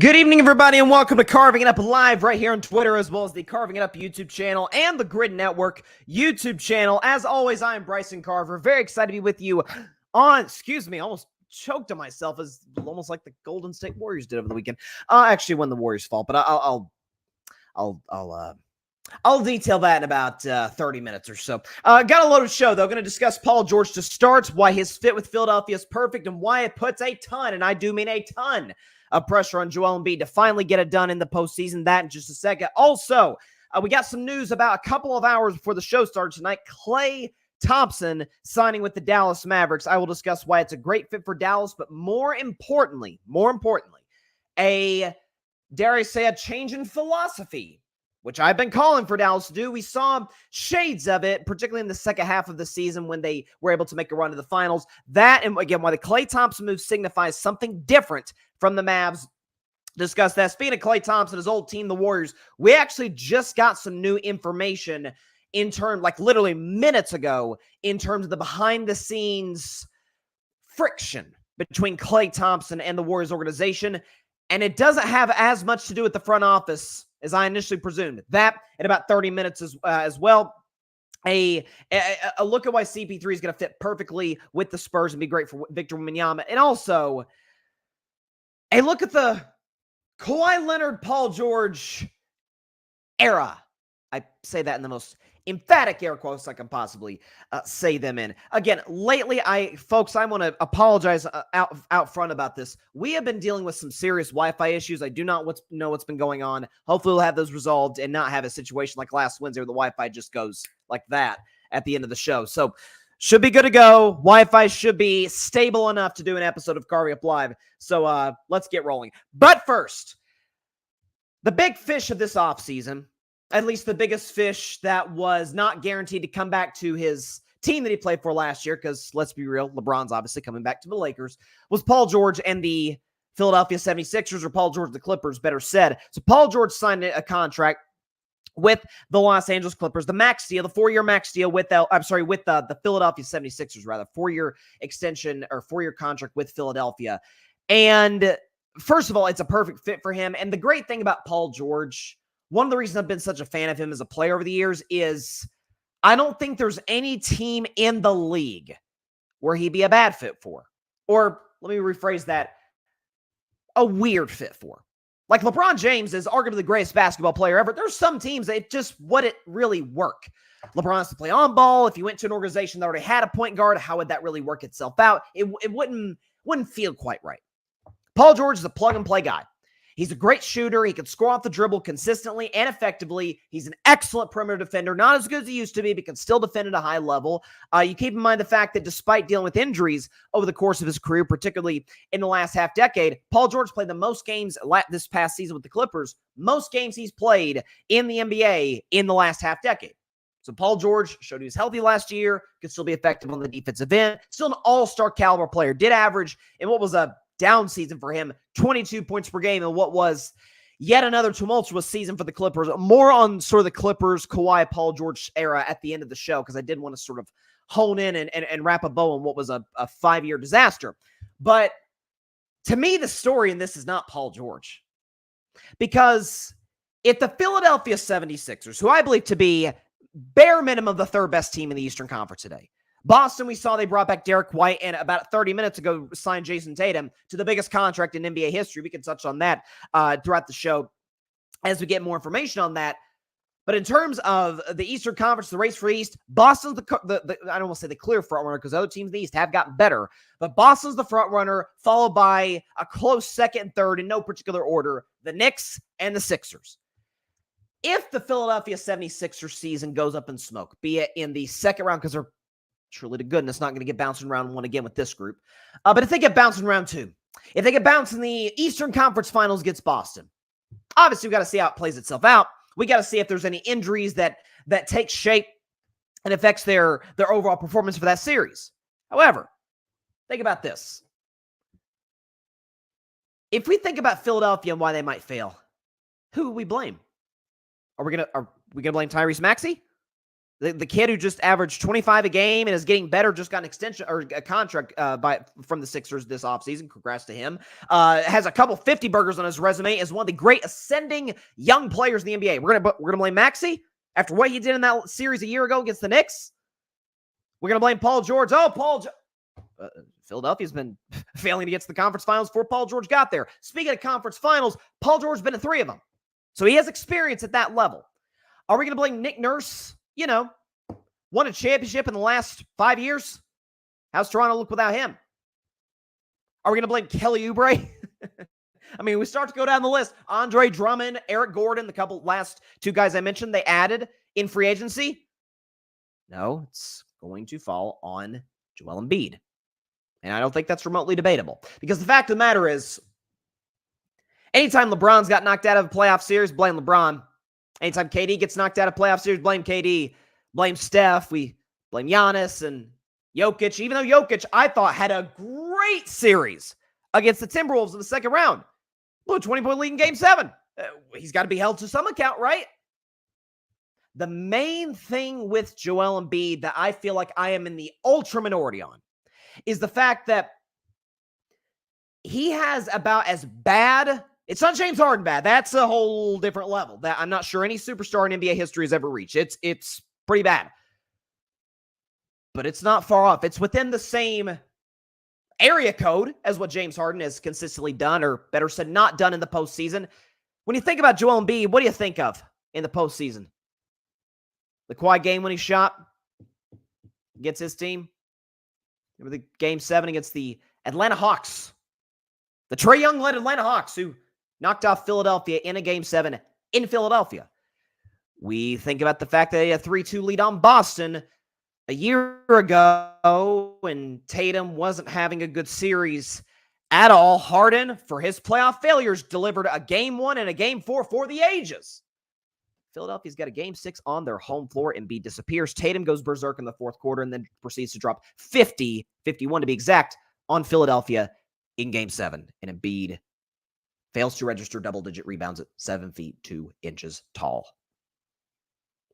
Good evening, everybody, and welcome to Carving It Up Live right here on Twitter, as well as the Carving It Up YouTube channel and the Grid Network YouTube channel. As always, I am Bryson Carver. Very excited to be with you on, almost choked on myself, as almost like the Golden State Warriors did over the weekend. Actually, when the Warriors fall, but I'll detail that in about 30 minutes or so. Got a loaded show, though. Going to discuss Paul George to start, why his fit with Philadelphia is perfect, and why it puts a ton, and I do mean a ton, of pressure on Joel Embiid to finally get it done in the postseason. That in just a second. Also, we got some news about a couple of hours before the show starts tonight. Klay Thompson signing with the Dallas Mavericks. I will discuss why it's a great fit for Dallas, but more importantly, dare I say, a change in philosophy, which I've been calling for Dallas to do. We saw shades of it, particularly in the second half of the season when they were able to make a run to the finals. That, and again, why the Klay Thompson move signifies something different from the Mavs. Discuss that. Speaking of Klay Thompson, his old team, the Warriors, we actually just got some new information in terms, like literally minutes ago, in terms of the behind-the-scenes friction between Klay Thompson and the Warriors organization. And it doesn't have as much to do with the front office as I initially presumed. That in about 30 minutes as well. A look at why CP3 is going to fit perfectly with the Spurs and be great for Victor Wembanyama. And also, a look at the Kawhi Leonard, Paul George era. I say that in the most emphatic air quotes I can possibly say them in. Again, lately, I want to apologize out front about this. We have been dealing with some serious Wi-Fi issues. I do not know what's been going on. Hopefully, we'll have those resolved and not have a situation like last Wednesday where the Wi-Fi just goes like that at the end of the show. So, should be good to go. Wi-Fi should be stable enough to do an episode of Carving Up Live. So, let's get rolling. But first, the big fish of this offseason, at least the biggest fish that was not guaranteed to come back to his team that he played for last year, because let's be real, LeBron's obviously coming back to the Lakers, was Paul George and the Philadelphia 76ers, or Paul George and the Clippers, better said. So Paul George signed a contract with the Los Angeles Clippers, the max deal, the 4-year max deal with the Philadelphia 76ers, rather, 4-year extension or 4-year contract with Philadelphia. And first of all, it's a perfect fit for him. And the great thing about Paul George, one of the reasons I've been such a fan of him as a player over the years, is I don't think there's any team in the league where he'd be a bad fit for. Or let me rephrase that, a weird fit for. Like LeBron James is arguably the greatest basketball player ever. There's some teams that it just wouldn't really work. LeBron has to play on ball. If you went to an organization that already had a point guard, how would that really work itself out? It wouldn't feel quite right. Paul George is a plug-and-play guy. He's a great shooter. He can score off the dribble consistently and effectively. He's an excellent perimeter defender. Not as good as he used to be, but can still defend at a high level. You keep in mind the fact that despite dealing with injuries over the course of his career, particularly in the last half decade, Paul George played the most games this past season with the Clippers, most games he's played in the NBA in the last half decade. So Paul George showed he was healthy last year, could still be effective on the defensive end, still an all-star caliber player, did average in what was a down season for him, 22 points per game, and what was yet another tumultuous season for the Clippers. More on sort of the Clippers, Kawhi, Paul George era at the end of the show, because I did want to sort of hone in and wrap a bow on what was a 5-year disaster. But to me, the story in this is not Paul George. Because if the Philadelphia 76ers, who I believe to be bare minimum the third best team in the Eastern Conference today, Boston, we saw they brought back Derek White, and about 30 minutes ago signed Jason Tatum to the biggest contract in NBA history. We can touch on that throughout the show as we get more information on that. But in terms of the Eastern Conference, the race for the East, Boston's the I don't want to say the clear front runner, because other teams in the East have gotten better. But Boston's the front runner, followed by a close second and third in no particular order, the Knicks and the Sixers. If the Philadelphia 76ers season goes up in smoke, be it in the second round, because they're truly to goodness not going to get bounced in round 1 again with this group. But if they get bounced in round 2, if they get bounced in the Eastern Conference Finals against Boston, obviously we've got to see how it plays itself out. We got to see if there's any injuries that take shape and affects their overall performance for that series. However, think about this. If we think about Philadelphia and why they might fail, who would we blame? Are we gonna blame Tyrese Maxey? The kid who just averaged 25 a game and is getting better, just got an extension or a contract from the Sixers this offseason. Congrats to him. Has a couple 50 burgers on his resume, is one of the great ascending young players in the NBA. We're gonna blame Maxey after what he did in that series a year ago against the Knicks. We're gonna blame Paul George. Philadelphia's been failing to get to the conference finals before Paul George got there. Speaking of conference finals, Paul George's been in 3 of them. So he has experience at that level. Are we going to blame Nick Nurse? Won a championship in the last 5 years. How's Toronto look without him? Are we going to blame Kelly Oubre? I mean, we start to go down the list. Andre Drummond, Eric Gordon, the couple last 2 guys I mentioned, they added in free agency. No, it's going to fall on Joel Embiid. And I don't think that's remotely debatable. Because the fact of the matter is, anytime LeBron's got knocked out of a playoff series, blame LeBron. Anytime KD gets knocked out of a playoff series, blame KD. Blame Steph. We blame Giannis and Jokic. Even though Jokic, I thought, had a great series against the Timberwolves in the second round. Blew a 20-point lead in Game 7. He's got to be held to some account, right? The main thing with Joel Embiid that I feel like I am in the ultra minority on is the fact that he has about as bad. It's not James Harden bad. That's a whole different level that I'm not sure any superstar in NBA history has ever reached. It's pretty bad. But it's not far off. It's within the same area code as what James Harden has consistently done, or better said, not done in the postseason. When you think about Joel Embiid, what do you think of in the postseason? The Kawhi game when he shot against his team? Remember the Game 7 against the Atlanta Hawks? The Trae Young-led Atlanta Hawks, who knocked off Philadelphia in a Game 7 in Philadelphia. We think about the fact that they had a 3-2 lead on Boston a year ago, and Tatum wasn't having a good series at all. Harden, for his playoff failures, delivered a Game 1 and a Game 4 for the ages. Philadelphia's got a Game 6 on their home floor. Embiid disappears. Tatum goes berserk in the fourth quarter and then proceeds to drop 51 to be exact, on Philadelphia in Game 7. And Embiid fails to register double-digit rebounds at 7 feet 2 inches tall.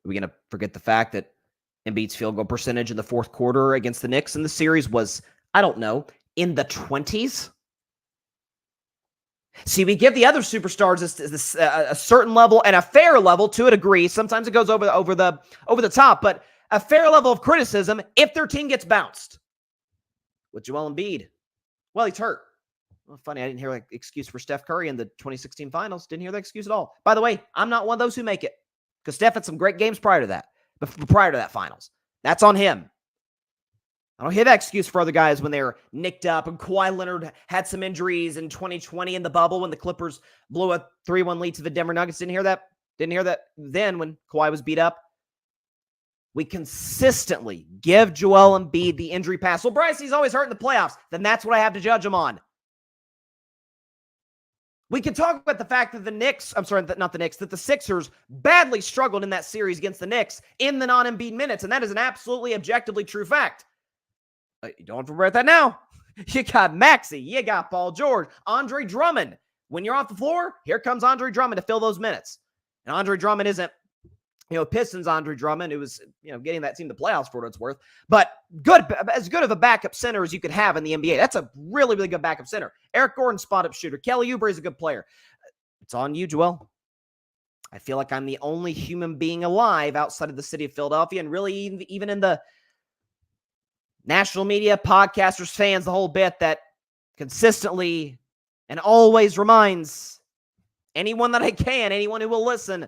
Are we going to forget the fact that Embiid's field goal percentage in the fourth quarter against the Knicks in the series was, I don't know, in the 20s? See, we give the other superstars a certain level and a fair level to a degree. Sometimes it goes over the top, but a fair level of criticism if their team gets bounced. With Joel Embiid, well, he's hurt. Well, funny, I didn't hear that excuse for Steph Curry in the 2016 finals. Didn't hear that excuse at all. By the way, I'm not one of those who make it, because Steph had some great games prior to that finals. That's on him. I don't hear that excuse for other guys when they're nicked up. And Kawhi Leonard had some injuries in 2020 in the bubble when the Clippers blew a 3-1 lead to the Denver Nuggets. Didn't hear that then when Kawhi was beat up. We consistently give Joel Embiid the injury pass. Well, Bryce, he's always hurt in the playoffs. Then that's what I have to judge him on. We can talk about the fact that that the Sixers badly struggled in that series against the Knicks in the non-Embiid minutes, and that is an absolutely objectively true fact. You don't forget that now. You got Maxey, you got Paul George, Andre Drummond. When you're off the floor, here comes Andre Drummond to fill those minutes. And Andre Drummond isn't, Pistons Andre Drummond, who was, getting that team to playoffs for what it's worth, but as good of a backup center as you could have in the NBA. That's a really, really good backup center. Eric Gordon, spot-up shooter. Kelly Oubre is a good player. It's on you, Joel. I feel like I'm the only human being alive outside of the city of Philadelphia, and really even in the national media, podcasters, fans, the whole bit, that consistently and always reminds anyone who will listen,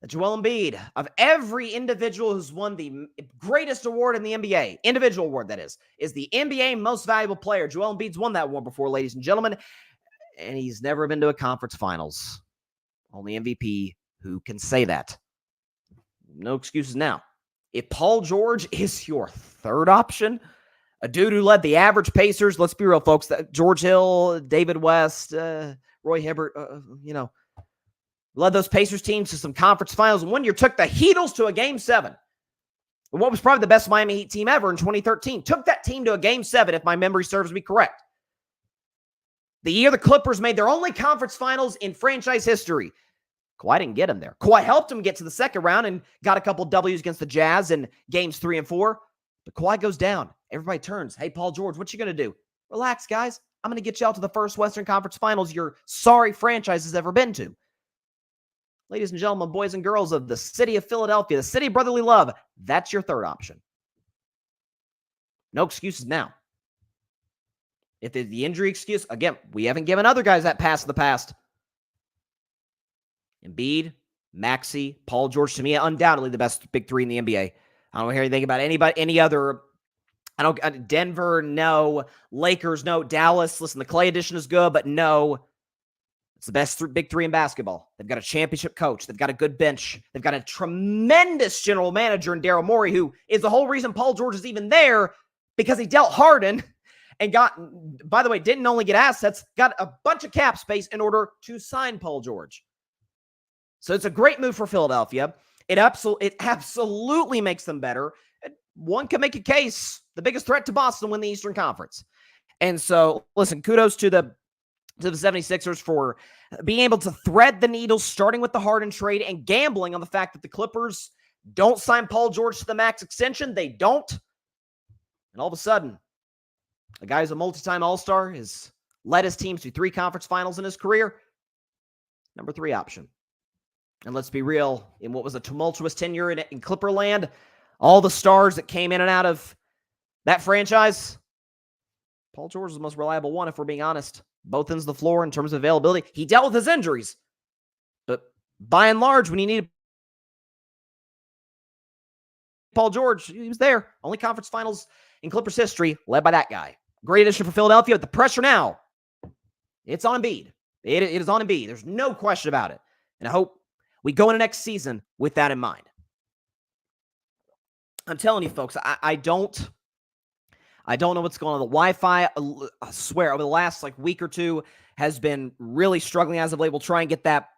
that Joel Embiid, of every individual who's won the greatest award in the NBA, individual award that is the NBA most valuable player. Joel Embiid's won that award before, ladies and gentlemen, and he's never been to a conference finals. Only MVP who can say that. No excuses now. If Paul George is your third option, a dude who led the average Pacers, let's be real, folks, George Hill, David West, Roy Hibbert, led those Pacers teams to some conference finals, and one year took the Heatles to a Game 7. What was probably the best Miami Heat team ever in 2013. Took that team to a Game 7, if my memory serves me correct. The year the Clippers made their only conference finals in franchise history. Kawhi didn't get him there. Kawhi helped him get to the second round and got a couple W's against the Jazz in games 3 and 4. But Kawhi goes down. Everybody turns. Hey, Paul George, what you going to do? Relax, guys. I'm going to get you out to the first Western Conference Finals your sorry franchise has ever been to. Ladies and gentlemen, boys and girls of the city of Philadelphia, the city of brotherly love, that's your third option. No excuses now. If the injury excuse, again, we haven't given other guys that pass in the past. Embiid, Maxey, Paul George, to me, undoubtedly the best big three in the NBA. I don't hear anything about any other. Denver, no. Lakers, no. Dallas, listen, the Klay edition is good, but no. It's the best big three in basketball. They've got a championship coach. They've got a good bench. They've got a tremendous general manager in Daryl Morey, who is the whole reason Paul George is even there, because he dealt Harden and got, by the way, didn't only get assets, got a bunch of cap space in order to sign Paul George. So it's a great move for Philadelphia. It absolutely makes them better. One can make a case, the biggest threat to Boston win the Eastern Conference. And so, listen, kudos to the 76ers for being able to thread the needle, starting with the Harden trade and gambling on the fact that the Clippers don't sign Paul George to the max extension. They don't. And all of a sudden, a guy who's a multi-time All-Star has led his team to 3 conference finals in his career. Number 3 option. And let's be real, in what was a tumultuous tenure in Clipper land, all the stars that came in and out of that franchise, Paul George is the most reliable one, if we're being honest. Both ends of the floor in terms of availability. He dealt with his injuries. But by and large, when he needed Paul George, he was there. Only conference finals in Clippers history, led by that guy. Great addition for Philadelphia. But the pressure now, it's on Embiid. It is on Embiid. There's no question about it. And I hope we go into next season with that in mind. I'm telling you, folks, I don't know what's going on. The Wi-Fi, I swear, over the last week or two has been really struggling as of late. We'll try and get that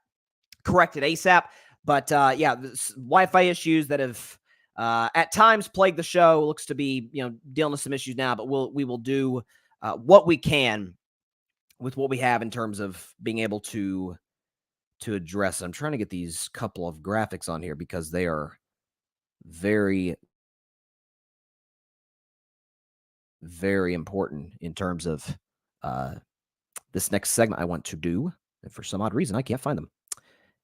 corrected ASAP. But Wi-Fi issues that have at times plagued the show. Looks to be dealing with some issues now. But we will do what we can with what we have in terms of being able to address it. I'm trying to get these couple of graphics on here because they are very, very important in terms of this next segment I want to do. And for some odd reason, I can't find them.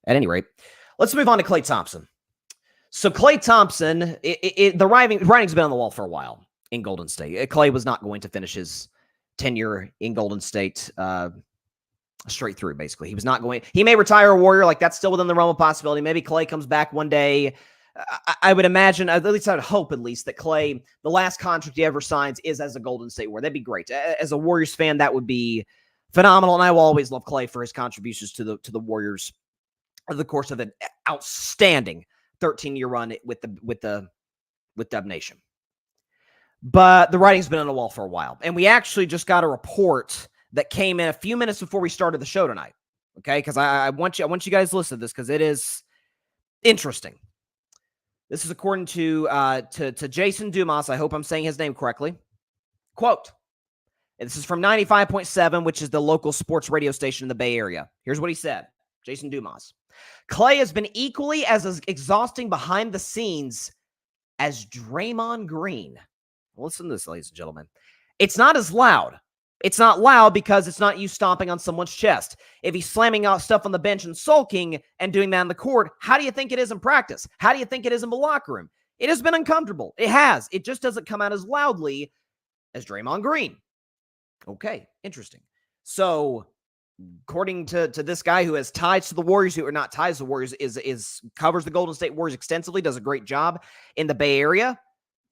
At any rate, let's move on to Klay Thompson. So Klay Thompson, the writing's been on the wall for a while in Golden State. Klay was not going to finish his tenure in Golden State straight through, basically. He was not going. He may retire a Warrior, that's still within the realm of possibility. Maybe Klay comes back one day. I would imagine, at least I would hope at least, that Klay, the last contract he ever signs is as a Golden State Warrior. That'd be great. As a Warriors fan, that would be phenomenal, and I will always love Klay for his contributions to the Warriors over the course of an outstanding 13-year run with Dub Nation. But the writing's been on the wall for a while, and we actually just got a report that came in a few minutes before we started the show tonight. Okay, because I want you guys to listen to this because it is interesting. This is according to Jason Dumas. I hope I'm saying his name correctly. Quote, and this is from 95.7, which is the local sports radio station in the Bay Area. Here's what he said. Jason Dumas. Klay has been equally as exhausting behind the scenes as Draymond Green. Listen to this, ladies and gentlemen. It's not as loud. It's not loud because it's not you stomping on someone's chest. If he's slamming out stuff on the bench and sulking and doing that on the court, how do you think it is in practice? How do you think it is in the locker room? It has been uncomfortable. It has. It just doesn't come out as loudly as Draymond Green. Okay, interesting. So, according to this guy who has ties to the Warriors, who are not ties to the Warriors, is covers the Golden State Warriors extensively, does a great job in the Bay Area.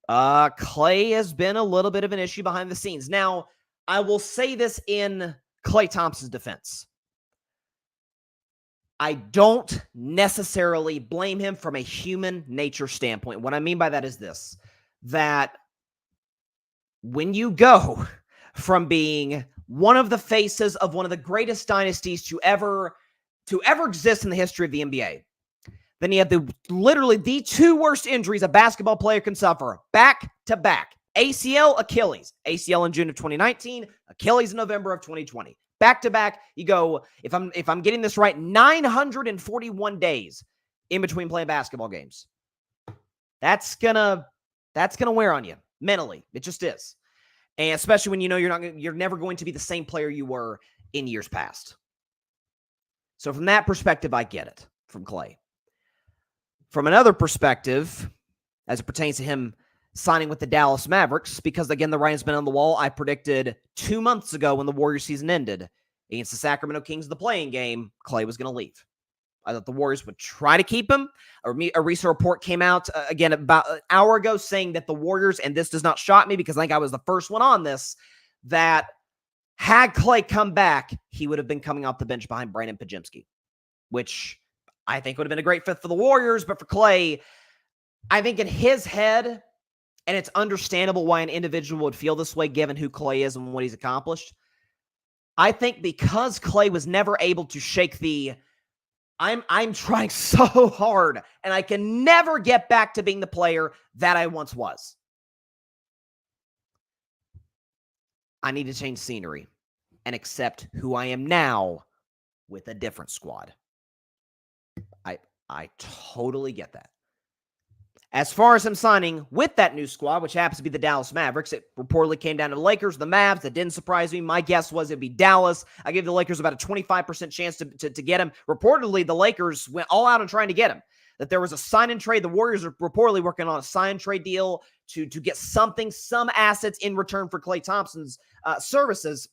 Klay has been a little bit of an issue behind the scenes. Now, I will say this in Klay Thompson's defense. I don't necessarily blame him from a human nature standpoint. What I mean by that is this, that when you go from being one of the faces of one of the greatest dynasties to ever exist in the history of the NBA, then you have literally the 2 worst injuries a basketball player can suffer back to back. ACL, Achilles. ACL in June of 2019, Achilles in November of 2020. back-to-back, you go, if I'm getting this right, 941 days in between playing basketball games. That's gonna wear on you mentally. It just is. And especially when you know you're never going to be the same player you were in years past. So from that perspective, I get it from Klay. From another perspective, as it pertains to him signing with the Dallas Mavericks, because again, the writing's been on the wall. I predicted 2 months ago when the Warriors season ended against the Sacramento Kings, the playing game, Klay was going to leave. I thought the Warriors would try to keep him. A recent report came out, again, about an hour ago saying that the Warriors, and this does not shock me because I think I was the first one on this, that had Klay come back, he would have been coming off the bench behind Brandon Podziemski, which I think would have been a great fit for the Warriors. But for Klay, I think in his head, and it's understandable why an individual would feel this way given who Klay is and what he's accomplished, I think because Klay was never able to shake the I'm trying so hard, and I can never get back to being the player that I once was. I need to change scenery and accept who I am now with a different squad. I totally get that. As far as him signing with that new squad, which happens to be the Dallas Mavericks, it reportedly came down to the Lakers, the Mavs. That didn't surprise me. My guess was it'd be Dallas. I gave the Lakers about a 25% chance to get him. Reportedly, the Lakers went all out on trying to get him. That there was a sign and trade. The Warriors are reportedly working on a sign and trade deal to get some assets in return for Klay Thompson's services.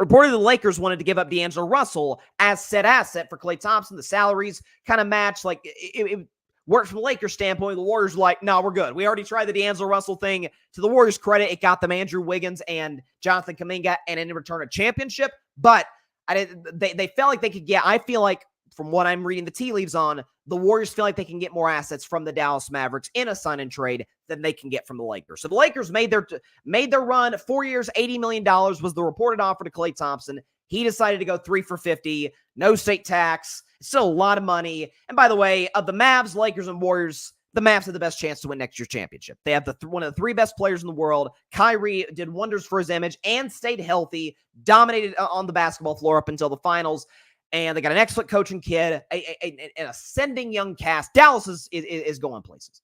Reportedly, the Lakers wanted to give up D'Angelo Russell as said asset for Klay Thompson. The salaries kind of matched. Like it worked from the Lakers' standpoint. The Warriors were like, no, we're good. We already tried the D'Angelo Russell thing. To the Warriors' credit, it got them Andrew Wiggins and Jonathan Kuminga, and in return a championship. But they felt like they could get, I feel like, from what I'm reading the tea leaves on, the Warriors feel like they can get more assets from the Dallas Mavericks in a sign and trade than they can get from the Lakers. So the Lakers made their run. 4 years, $80 million was the reported offer to Klay Thompson. He decided to go 3 for $50, no state tax. Still a lot of money. And by the way, of the Mavs, Lakers, and Warriors, the Mavs have the best chance to win next year's championship. They have one of the 3 best players in the world. Kyrie did wonders for his image and stayed healthy, dominated on the basketball floor up until the finals. And they got an excellent coaching kid, an ascending young cast. Dallas is going places.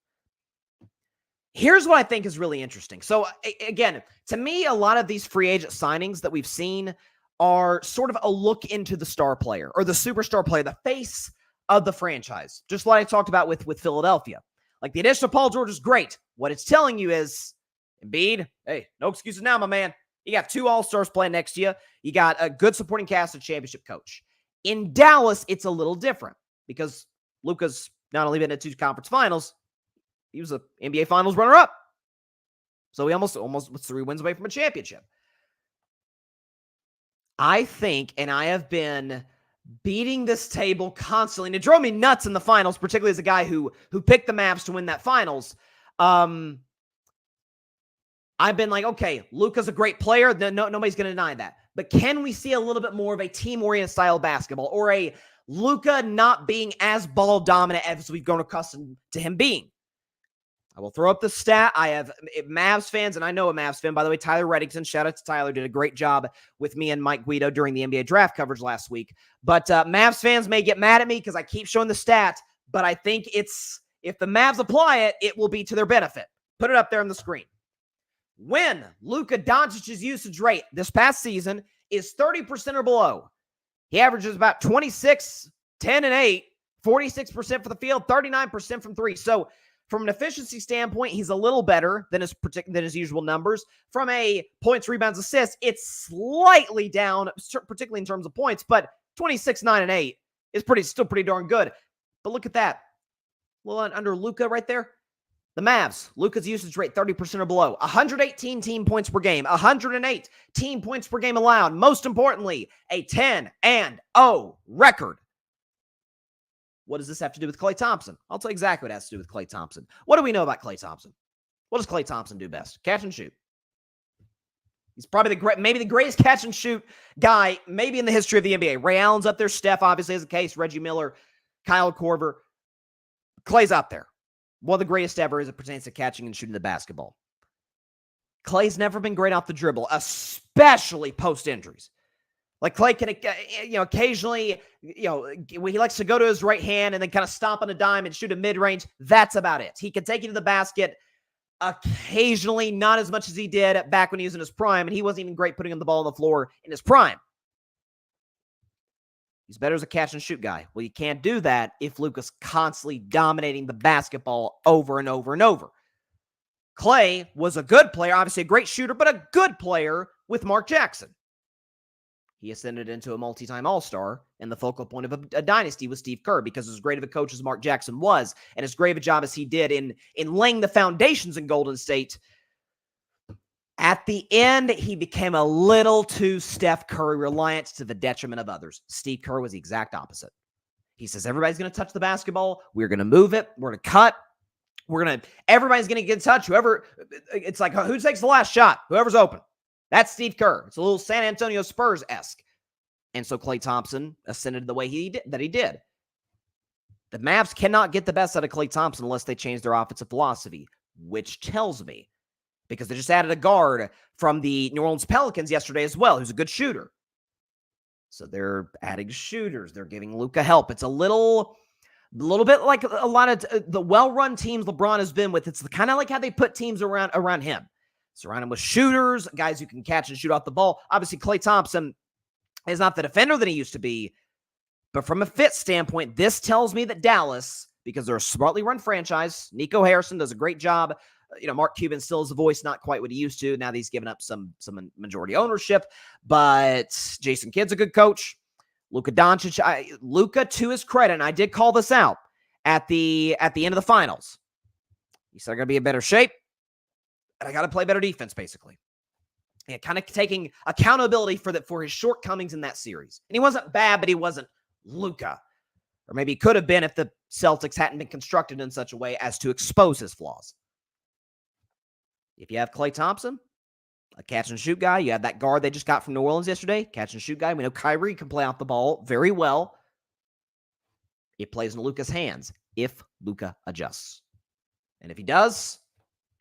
Here's what I think is really interesting. So again, to me, a lot of these free agent signings that we've seen are sort of a look into the star player or the superstar player, the face of the franchise. Just like I talked about with Philadelphia. Like the addition of Paul George is great. What it's telling you is, Embiid, hey, no excuses now, my man. You got 2 All-Stars playing next to you. You got a good supporting cast and championship coach. In Dallas, it's a little different because Luka's not only been to 2 conference finals, he was an NBA Finals runner-up. So he almost was 3 wins away from a championship. I think, and I have been beating this table constantly, and it drove me nuts in the finals, particularly as a guy who picked the Mavs to win that finals. I've been like, okay, Luka's a great player. Nobody's going to deny that. But can we see a little bit more of a team-oriented style of basketball or a Luka not being as ball dominant as we've grown accustomed to him being? I will throw up the stat. I have Mavs fans, and I know a Mavs fan, by the way, Tyler Reddington. Shout out to Tyler. Did a great job with me and Mike Guido during the NBA draft coverage last week. But Mavs fans may get mad at me because I keep showing the stat, but I think if the Mavs apply it, it will be to their benefit. Put it up there on the screen. When Luka Doncic's usage rate this past season is 30% or below, he averages about 26, 10, and 8, 46% for the field, 39% from 3. So from an efficiency standpoint, he's a little better than his usual numbers. From a points, rebounds, assists, it's slightly down, particularly in terms of points, but 26, 9, and 8 is still pretty darn good. But look at that. A little under Luka right there. The Mavs, Luka's usage rate 30% or below, 118 team points per game, 108 team points per game allowed. Most importantly, a 10-0 record. What does this have to do with Klay Thompson? I'll tell you exactly what it has to do with Klay Thompson. What do we know about Klay Thompson? What does Klay Thompson do best? Catch and shoot. He's probably maybe the greatest catch and shoot guy maybe in the history of the NBA. Ray Allen's up there. Steph obviously has a case. Reggie Miller, Kyle Korver. Klay's up there. One of the greatest ever as it pertains to catching and shooting the basketball. Klay's never been great off the dribble, especially post-injuries. Like Klay can, occasionally, he likes to go to his right hand and then kind of stomp on a dime and shoot a mid-range. That's about it. He can take you to the basket occasionally, not as much as he did back when he was in his prime, and he wasn't even great putting the ball on the floor in his prime. He's better as a catch-and-shoot guy. Well, you can't do that if Luka's constantly dominating the basketball over and over and over. Klay was a good player, obviously a great shooter, but a good player with Mark Jackson. He ascended into a multi-time All-Star, and the focal point of a dynasty was Steve Kerr, because as great of a coach as Mark Jackson was, and as great of a job as he did in laying the foundations in Golden State, at the end, he became a little too Steph Curry reliant to the detriment of others. Steve Kerr was the exact opposite. He says, everybody's going to touch the basketball. We're going to move it. We're going to cut. Everybody's going to get in touch. It's like, who takes the last shot? Whoever's open. That's Steve Kerr. It's a little San Antonio Spurs-esque. And so Klay Thompson ascended the way he did. The Mavs cannot get the best out of Klay Thompson unless they change their offensive philosophy, which tells me, because they just added a guard from the New Orleans Pelicans yesterday as well, who's a good shooter. So they're adding shooters. They're giving Luka help. It's a little bit like a lot of the well-run teams LeBron has been with. It's kind of like how they put teams around him. Surround him with shooters, guys who can catch and shoot off the ball. Obviously, Klay Thompson is not the defender that he used to be. But from a fit standpoint, this tells me that Dallas, because they're a smartly run franchise, Nico Harrison does a great job. Mark Cuban still is a voice, not quite what he used to. Now that he's given up some majority ownership. But Jason Kidd's a good coach. Luka Doncic, Luka, to his credit, and I did call this out at the end of the finals. He said, I got to be in better shape. And I got to play better defense, basically. And kind of taking accountability for his shortcomings in that series. And he wasn't bad, but he wasn't Luka. Or maybe he could have been if the Celtics hadn't been constructed in such a way as to expose his flaws. If you have Klay Thompson, a catch-and-shoot guy, you have that guard they just got from New Orleans yesterday, catch-and-shoot guy. We know Kyrie can play off the ball very well. It plays in Luka's hands if Luka adjusts. And if he does,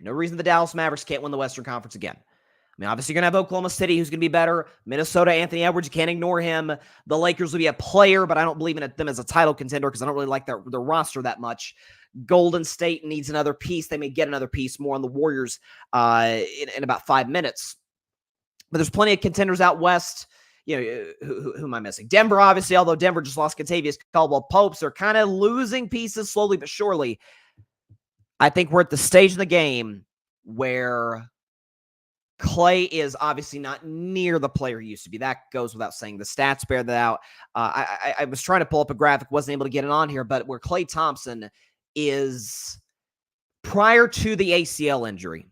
no reason the Dallas Mavericks can't win the Western Conference again. I mean, obviously, you're going to have Oklahoma City, who's going to be better. Minnesota, Anthony Edwards, you can't ignore him. The Lakers will be a player, but I don't believe in them as a title contender because I don't really like their roster that much. Golden State needs another piece. They may get another piece more on the Warriors in about 5 minutes. But there's plenty of contenders out west. Who am I missing? Denver, obviously, although Denver just lost Kentavious Caldwell-Pope. They're kind of losing pieces slowly but surely. I think we're at the stage in the game where Klay is obviously not near the player he used to be. That goes without saying. The stats bear that out. I was trying to pull up a graphic, wasn't able to get it on here, but where Klay Thompson is prior to the ACL injury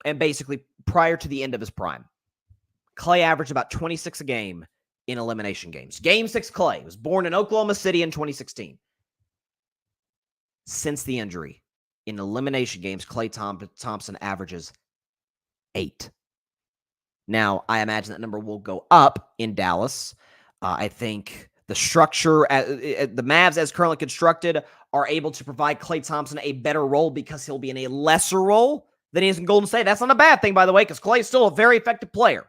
and basically prior to the end of his prime, Klay averaged about 26 a game in elimination games. Game 6 Klay was born in Oklahoma City in 2016. Since the injury, in elimination games, Klay Thompson averages 8. Now, I imagine that number will go up in Dallas. I think the structure, the Mavs as currently constructed, are able to provide Klay Thompson a better role because he'll be in a lesser role than he is in Golden State. That's not a bad thing, by the way, because Klay is still a very effective player.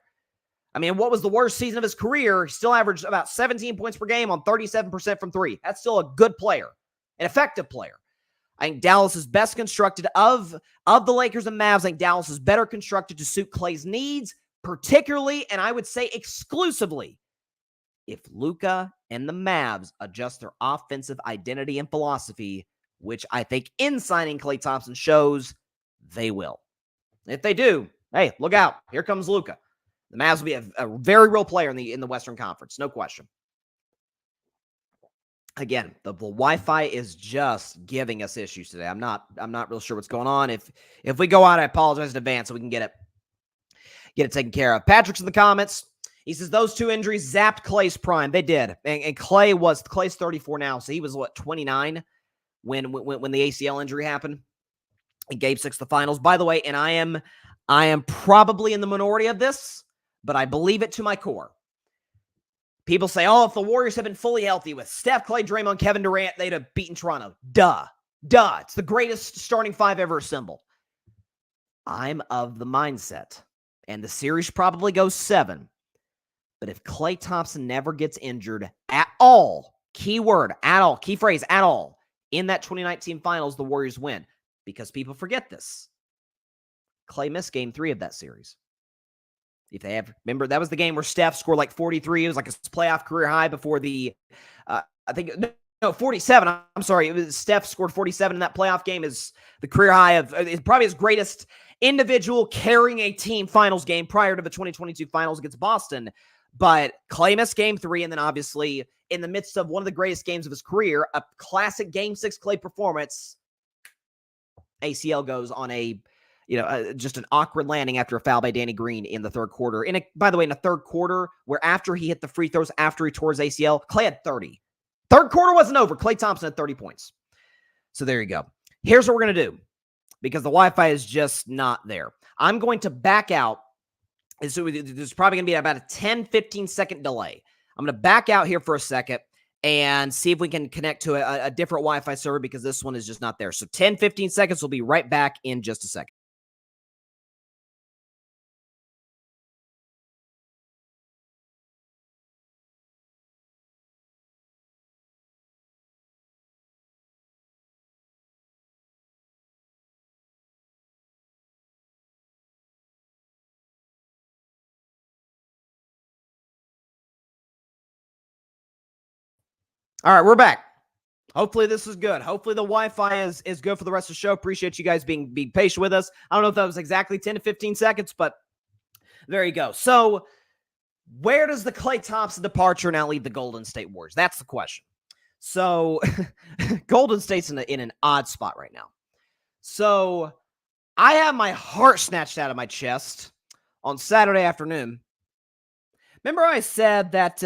I mean, what was the worst season of his career? He still averaged about 17 points per game on 37% from 3. That's still a good player, an effective player. I think Dallas is best constructed of the Lakers and Mavs. I think Dallas is better constructed to suit Klay's needs, particularly, and I would say exclusively, if Luka and the Mavs adjust their offensive identity and philosophy, which I think in signing Klay Thompson shows they will. If they do, hey, look out. Here comes Luka. The Mavs will be a very real player in the Western Conference, no question. Again, the Wi-Fi is just giving us issues today. I'm not real sure what's going on. If we go out, I apologize in advance so we can get it taken care of. Patrick's in the comments. He says those 2 injuries zapped Klay's prime. They did, and Klay's 34 now, so he was 29 when the ACL injury happened in Game 6 of the finals. By the way, and I am probably in the minority of this, but I believe it to my core. People say, oh, if the Warriors had been fully healthy with Steph, Klay, Draymond, Kevin Durant, they'd have beaten Toronto. Duh. It's the greatest starting 5 ever assembled. I'm of the mindset, and the series probably goes 7, But if Klay Thompson never gets injured at all, key word, at all, key phrase, at all, in that 2019 finals, the Warriors win. Because people forget this. Klay missed game 3 of that series. If they have, remember, that was the game where Steph scored like 43. It was like his playoff career high before the, I think, no, 47. I'm sorry. It was Steph scored 47 in that playoff game. Is the career high of, is probably his greatest individual carrying a team finals game prior to the 2022 finals against Boston. But Klay missed game 3. And then obviously in the midst of one of the greatest games of his career, a classic game 6 Klay performance, ACL goes on a, just an awkward landing after a foul by Danny Green in the third quarter. By the way, in the third quarter, where after he hit the free throws, after he tore his ACL, Klay had 30. Third quarter wasn't over. Klay Thompson had 30 points. So there you go. Here's what we're going to do, because the Wi-Fi is just not there. I'm going to back out. So there's probably going to be about a 10, 15-second delay. I'm going to back out here for a second and see if we can connect to a different Wi-Fi server, because this one is just not there. So 10, 15 seconds. We'll be right back in just a second. All right, we're back. Hopefully this is good. Hopefully the Wi-Fi is good for the rest of the show. Appreciate you guys being patient with us. I don't know if that was exactly 10 to 15 seconds, but there you go. So where does the Klay Thompson departure now leave the Golden State Warriors? That's the question. So Golden State's in an odd spot right now. So I have my heart snatched out of my chest on Saturday afternoon. Remember I said that...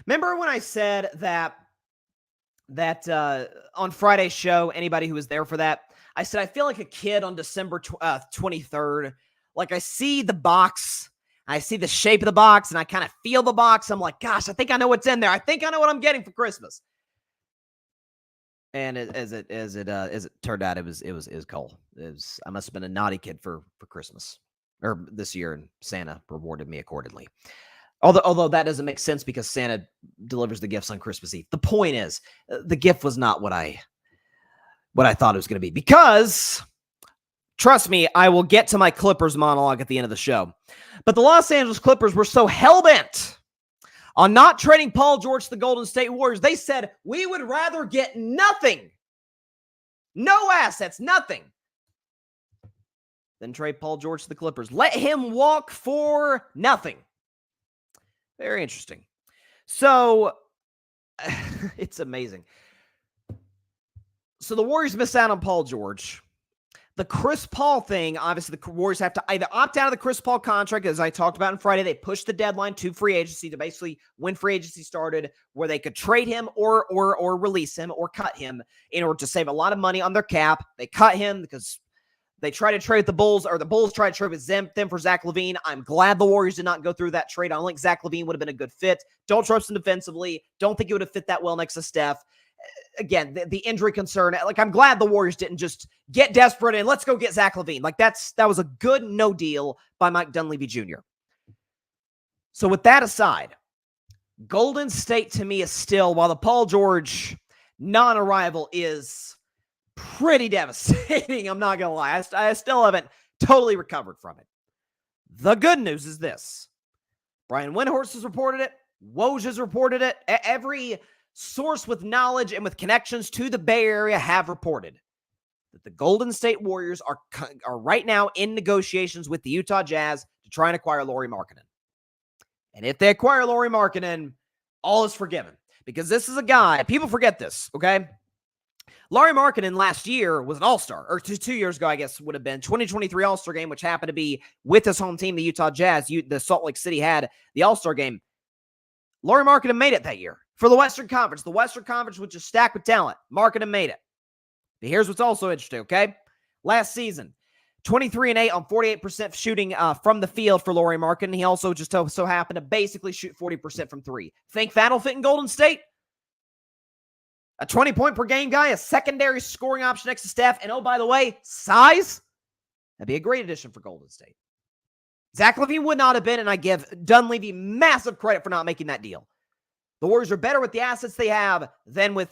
remember when I said that on Friday's show, anybody who was there for that, I said I feel like a kid on December 23rd. Like I see the box, I see the shape of the box, and I kind of feel the box. I'm like, gosh, I think I know what's in there. I think I know what I'm getting for Christmas. And as it turned out, it was Cole. I must have been a naughty kid for Christmas or this year, and Santa rewarded me accordingly. Although that doesn't make sense because Santa delivers the gifts on Christmas Eve. The point is, the gift was not what I thought it was going to be. Because, trust me, I will get to my Clippers monologue at the end of the show. But the Los Angeles Clippers were so hell-bent on not trading Paul George to the Golden State Warriors, they said, we would rather get nothing, no assets, nothing, than trade Paul George to the Clippers. Let him walk for nothing. Very interesting. So, it's amazing. So the Warriors miss out on Paul George. The Chris Paul thing, obviously the Warriors have to either opt out of the Chris Paul contract, as I talked about on Friday. They pushed the deadline to free agency to basically when free agency started, where they could trade him or release him or cut him in order to save a lot of money on their cap. They cut him because they tried to trade with the Bulls, or the Bulls tried to trade with them for Zach LaVine. I'm glad the Warriors did not go through that trade. I don't think Zach LaVine would have been a good fit. Don't trust him defensively. Don't think he would have fit that well next to Steph. Again, the injury concern. Like, I'm glad the Warriors didn't just get desperate and let's go get Zach LaVine. Like, that was a good no deal by Mike Dunleavy Jr. So with that aside, Golden State to me is still, while the Paul George non-arrival is pretty devastating, I'm not going to lie. I still haven't totally recovered from it. The good news is this. Brian Windhorst has reported it. Woj has reported it. Every source with knowledge and with connections to the Bay Area have reported that the Golden State Warriors are right now in negotiations with the Utah Jazz to try and acquire Lauri Markkanen. And if they acquire Lauri Markkanen, all is forgiven. Because this is a guy, people forget this, okay? Lauri Markkanen last year was an all-star, or 2 years ago, I guess, would have been 2023 All-Star game, which happened to be with his home team, the Utah Jazz. The Salt Lake City had the All-Star game. Lauri Markkanen made it that year for the Western Conference. The Western Conference, which is stacked with talent. Markkanen made it. But here's what's also interesting, okay? Last season, 23-8 on 48% shooting from the field for Lauri Markkanen. He also just so happened to basically shoot 40% from three. Think that'll fit in Golden State? A 20-point-per-game guy, a secondary scoring option next to Steph, and oh, by the way, size? That'd be a great addition for Golden State. Zach LaVine would not have been, and I give Dunleavy massive credit for not making that deal. The Warriors are better with the assets they have than what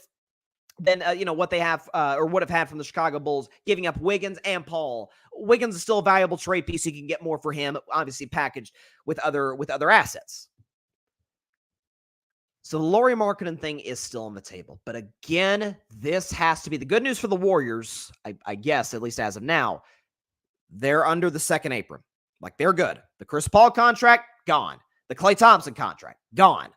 they have or would have had from the Chicago Bulls, giving up Wiggins and Paul. Wiggins is still a valuable trade piece. You can get more for him, obviously packaged with other assets. So the Lauri Markkanen thing is still on the table. But again, this has to be the good news for the Warriors, I guess, at least as of now. They're under the second apron. Like, they're good. The Chris Paul contract, gone. The Klay Thompson contract, gone.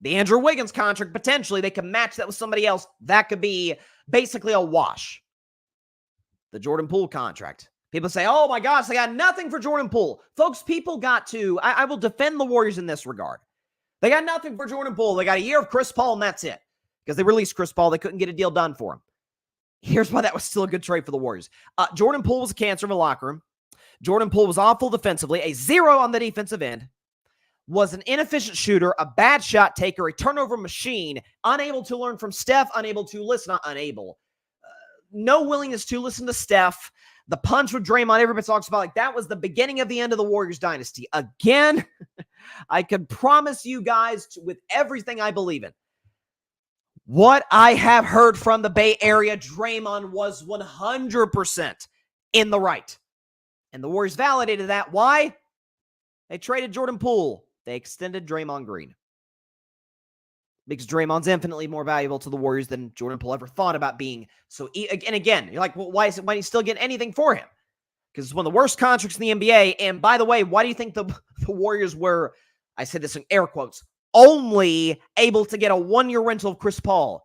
The Andrew Wiggins contract, potentially, they can match that with somebody else. That could be basically a wash. The Jordan Poole contract. People say, oh my gosh, they got nothing for Jordan Poole. Folks, people got to, I will defend the Warriors in this regard. They got nothing for Jordan Poole. They got a year of Chris Paul, and that's it. Because they released Chris Paul. They couldn't get a deal done for him. Here's why that was still a good trade for the Warriors. Jordan Poole was a cancer in the locker room. Jordan Poole was awful defensively, a 0 on the defensive end, was an inefficient shooter, a bad shot taker, a turnover machine, unable to learn from Steph, no willingness to listen to Steph. The punch with Draymond, everybody talks about, like, that was the beginning of the end of the Warriors dynasty. Again, I can promise you guys, with everything I believe in, what I have heard from the Bay Area, Draymond was 100% in the right. And the Warriors validated that. Why? They traded Jordan Poole. They extended Draymond Green. Because Draymond's infinitely more valuable to the Warriors than Jordan Poole ever thought about being. So, and again, you're like, well, why do you still get anything for him? Because it's one of the worst contracts in the NBA. And by the way, why do you think the Warriors were, I said this in air quotes, only able to get a 1-year rental of Chris Paul?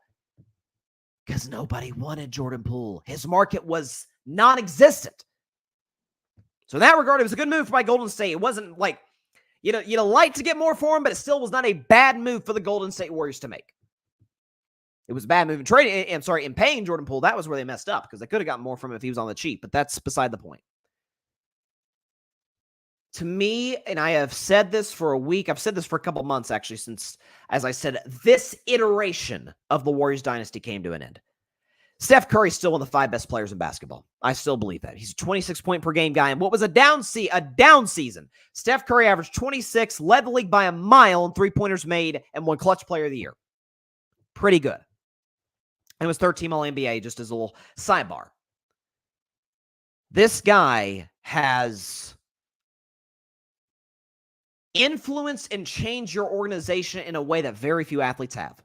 Because nobody wanted Jordan Poole. His market was non-existent. So in that regard, it was a good move by Golden State. It wasn't like, you'd like to get more for him, but it still was not a bad move for the Golden State Warriors to make. It was a bad move in paying Jordan Poole. That was where they messed up, because they could have gotten more from him if he was on the cheap, but that's beside the point. To me, and I have said this for a week, I've said this for a couple months actually, since, as I said, this iteration of the Warriors dynasty came to an end. Steph Curry's still one of the 5 best players in basketball. I still believe that. He's a 26-point-per-game guy. And what was a down season, Steph Curry averaged 26, led the league by a mile in three-pointers made, and won Clutch Player of the Year. Pretty good. And it was third-team All-NBA, just as a little sidebar. This guy has influenced and changed your organization in a way that very few athletes have.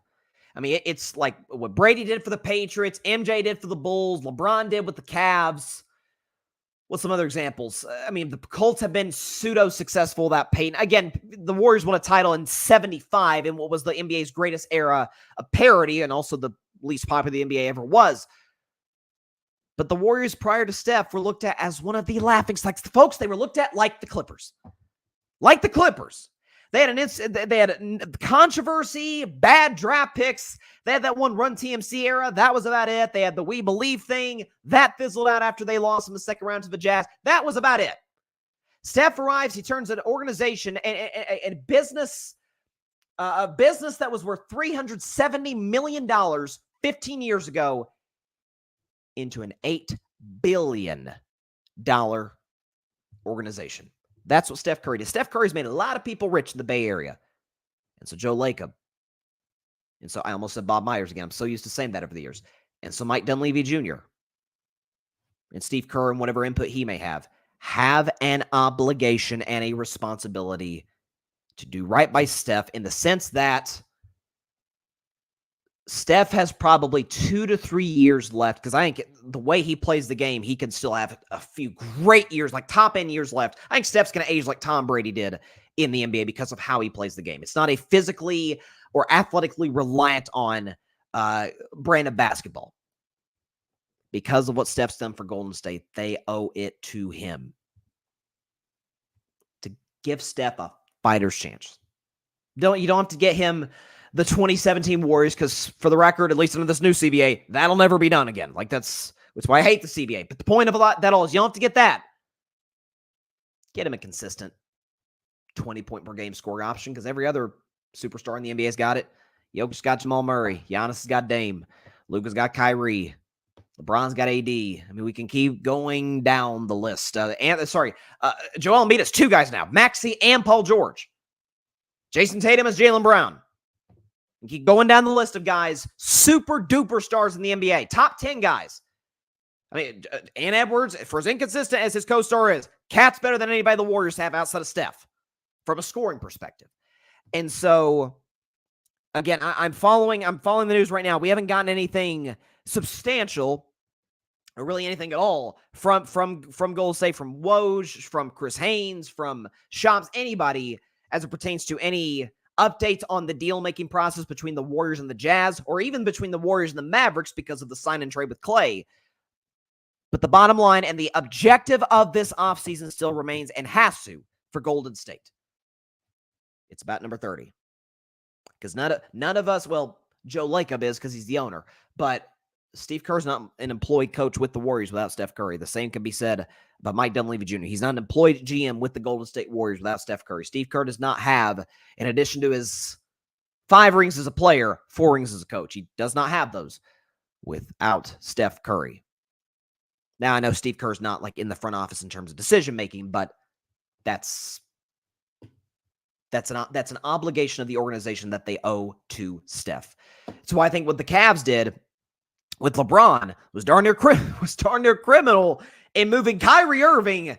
I mean, it's like what Brady did for the Patriots, MJ did for the Bulls, LeBron did with the Cavs. What's some other examples? I mean, the Colts have been pseudo-successful without Peyton. Again, the Warriors won a title in 75 in what was the NBA's greatest era of parity, and also the least popular the NBA ever was. But the Warriors prior to Steph were looked at as one of the laughingstocks. Folks, they were looked at like the Clippers. Like the Clippers. They had controversy, bad draft picks. They had that one Run TMC era. That was about it. They had the We Believe thing. That fizzled out after they lost in the second round to the Jazz. That was about it. Steph arrives. He turns an organization and a business that was worth $370 million 15 years ago into an $8 billion organization. That's what Steph Curry did. Steph Curry's made a lot of people rich in the Bay Area. And so Joe Lacob. And so I almost said Bob Myers again. I'm so used to saying that over the years. And so Mike Dunleavy Jr. and Steve Kerr and whatever input he may have an obligation and a responsibility to do right by Steph, in the sense that Steph has probably 2 to 3 years left, because I think the way he plays the game, he can still have a few great years, like top-end years left. I think Steph's going to age like Tom Brady did in the NBA because of how he plays the game. It's not a physically or athletically reliant on brand of basketball. Because of what Steph's done for Golden State, they owe it to him to give Steph a fighter's chance. You don't have to get him the 2017 Warriors, because for the record, at least under this new CBA, that'll never be done again. Like, that's why I hate the CBA. But the point of that all is you don't have to get that. Get him a consistent 20-point per game scoring option, because every other superstar in the NBA has got it. Jokic's got Jamal Murray. Giannis has got Dame. Luka's got Kyrie. LeBron's got AD. I mean, we can keep going down the list. Joel Embiid is 2 guys now, Maxey and Paul George. Jason Tatum is Jaylen Brown. And keep going down the list of guys, super duper stars in the NBA, top 10 guys. I mean, Ant Edwards, for as inconsistent as his co-star is, Cat's better than anybody the Warriors have outside of Steph from a scoring perspective. And so, again, I'm following the news right now. We haven't gotten anything substantial, or really anything at all, from Golden State, from Woj, from Chris Haynes, from Shams, anybody as it pertains to any updates on the deal-making process between the Warriors and the Jazz, or even between the Warriors and the Mavericks because of the sign-and trade with Klay. But the bottom line and the objective of this offseason still remains, and has to, for Golden State. It's about number 30. Because none of us, well, Joe Lacob is because he's the owner, but Steve Kerr's not an employed coach with the Warriors without Steph Curry. The same can be said about Mike Dunleavy Jr. He's not an employed GM with the Golden State Warriors without Steph Curry. Steve Kerr does not have, in addition to his 5 rings as a player, 4 rings as a coach. He does not have those without Steph Curry. Now, I know Steve Kerr's not like in the front office in terms of decision-making, but that's an obligation of the organization that they owe to Steph. So I think what the Cavs did with LeBron was darn near criminal in moving Kyrie Irving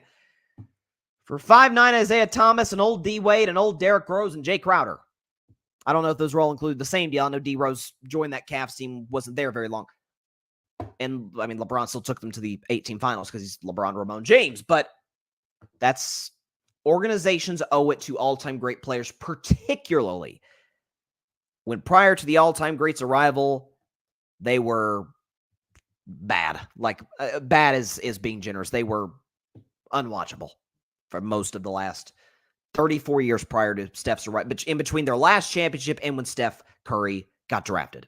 for 5'9" Isaiah Thomas and old D Wade and old Derrick Rose and Jay Crowder. I don't know if those were all included the same deal. I know D Rose joined that Cavs team, wasn't there very long. And, I mean, LeBron still took them to the 18 finals because he's LeBron Ramon James. But that's, organizations owe it to all-time great players, particularly when prior to the all-time greats' arrival, they were bad. Like, bad is being generous. They were unwatchable for most of the last 34 years prior to Steph's arrival, in between their last championship and when Steph Curry got drafted.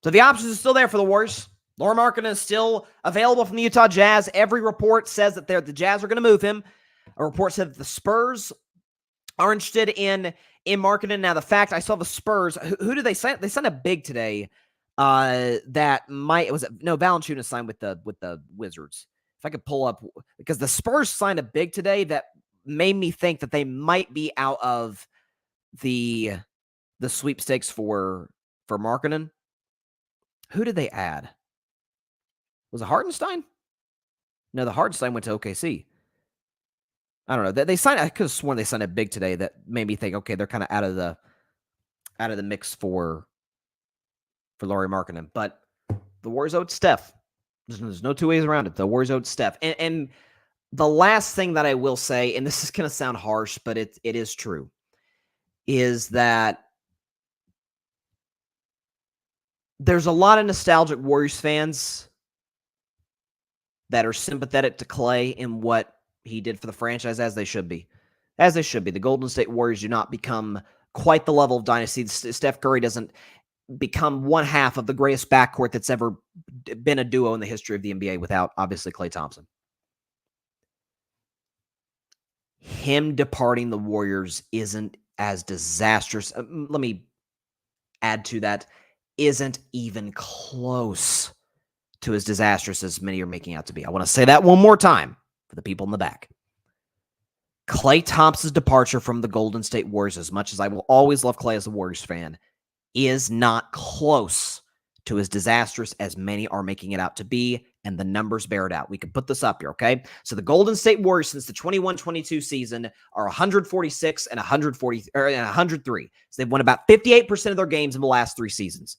So the options are still there for the Warriors. Lauri Markkanen is still available from the Utah Jazz. Every report says that the Jazz are going to move him. A report said that the Spurs are interested in Markkanen. Now, the fact I saw the Spurs, who did they sign? They signed a big today. Valanciunas signed with the Wizards. If I could pull up, because the Spurs signed a big today that made me think that they might be out of the sweepstakes for Markkanen. Who did they add? Was it Hartenstein? No, the Hartenstein went to OKC. I don't know. They signed. I could have sworn they signed a big today that made me think, okay, they're kind of out of the mix for Lauri Markkanen. But the Warriors owed Steph. There's no two ways around it. The Warriors owed Steph. And the last thing that I will say, and this is going to sound harsh, but it is true, is that there's a lot of nostalgic Warriors fans that are sympathetic to Klay in what he did for the franchise, as they should be. As they should be. The Golden State Warriors do not become quite the level of dynasty. Steph Curry doesn't become one half of the greatest backcourt that's ever been a duo in the history of the NBA without, obviously, Klay Thompson. Him departing the Warriors isn't as disastrous. Let me add to that. Isn't even close to as disastrous as many are making out to be. I want to say that one more time for the people in the back. Klay Thompson's departure from the Golden State Warriors, as much as I will always love Klay as a Warriors fan, is not close to as disastrous as many are making it out to be, and the numbers bear it out. We can put this up here, okay? So the Golden State Warriors since the 21-22 season are 146 and 103. So they've won about 58% of their games in the last 3 seasons.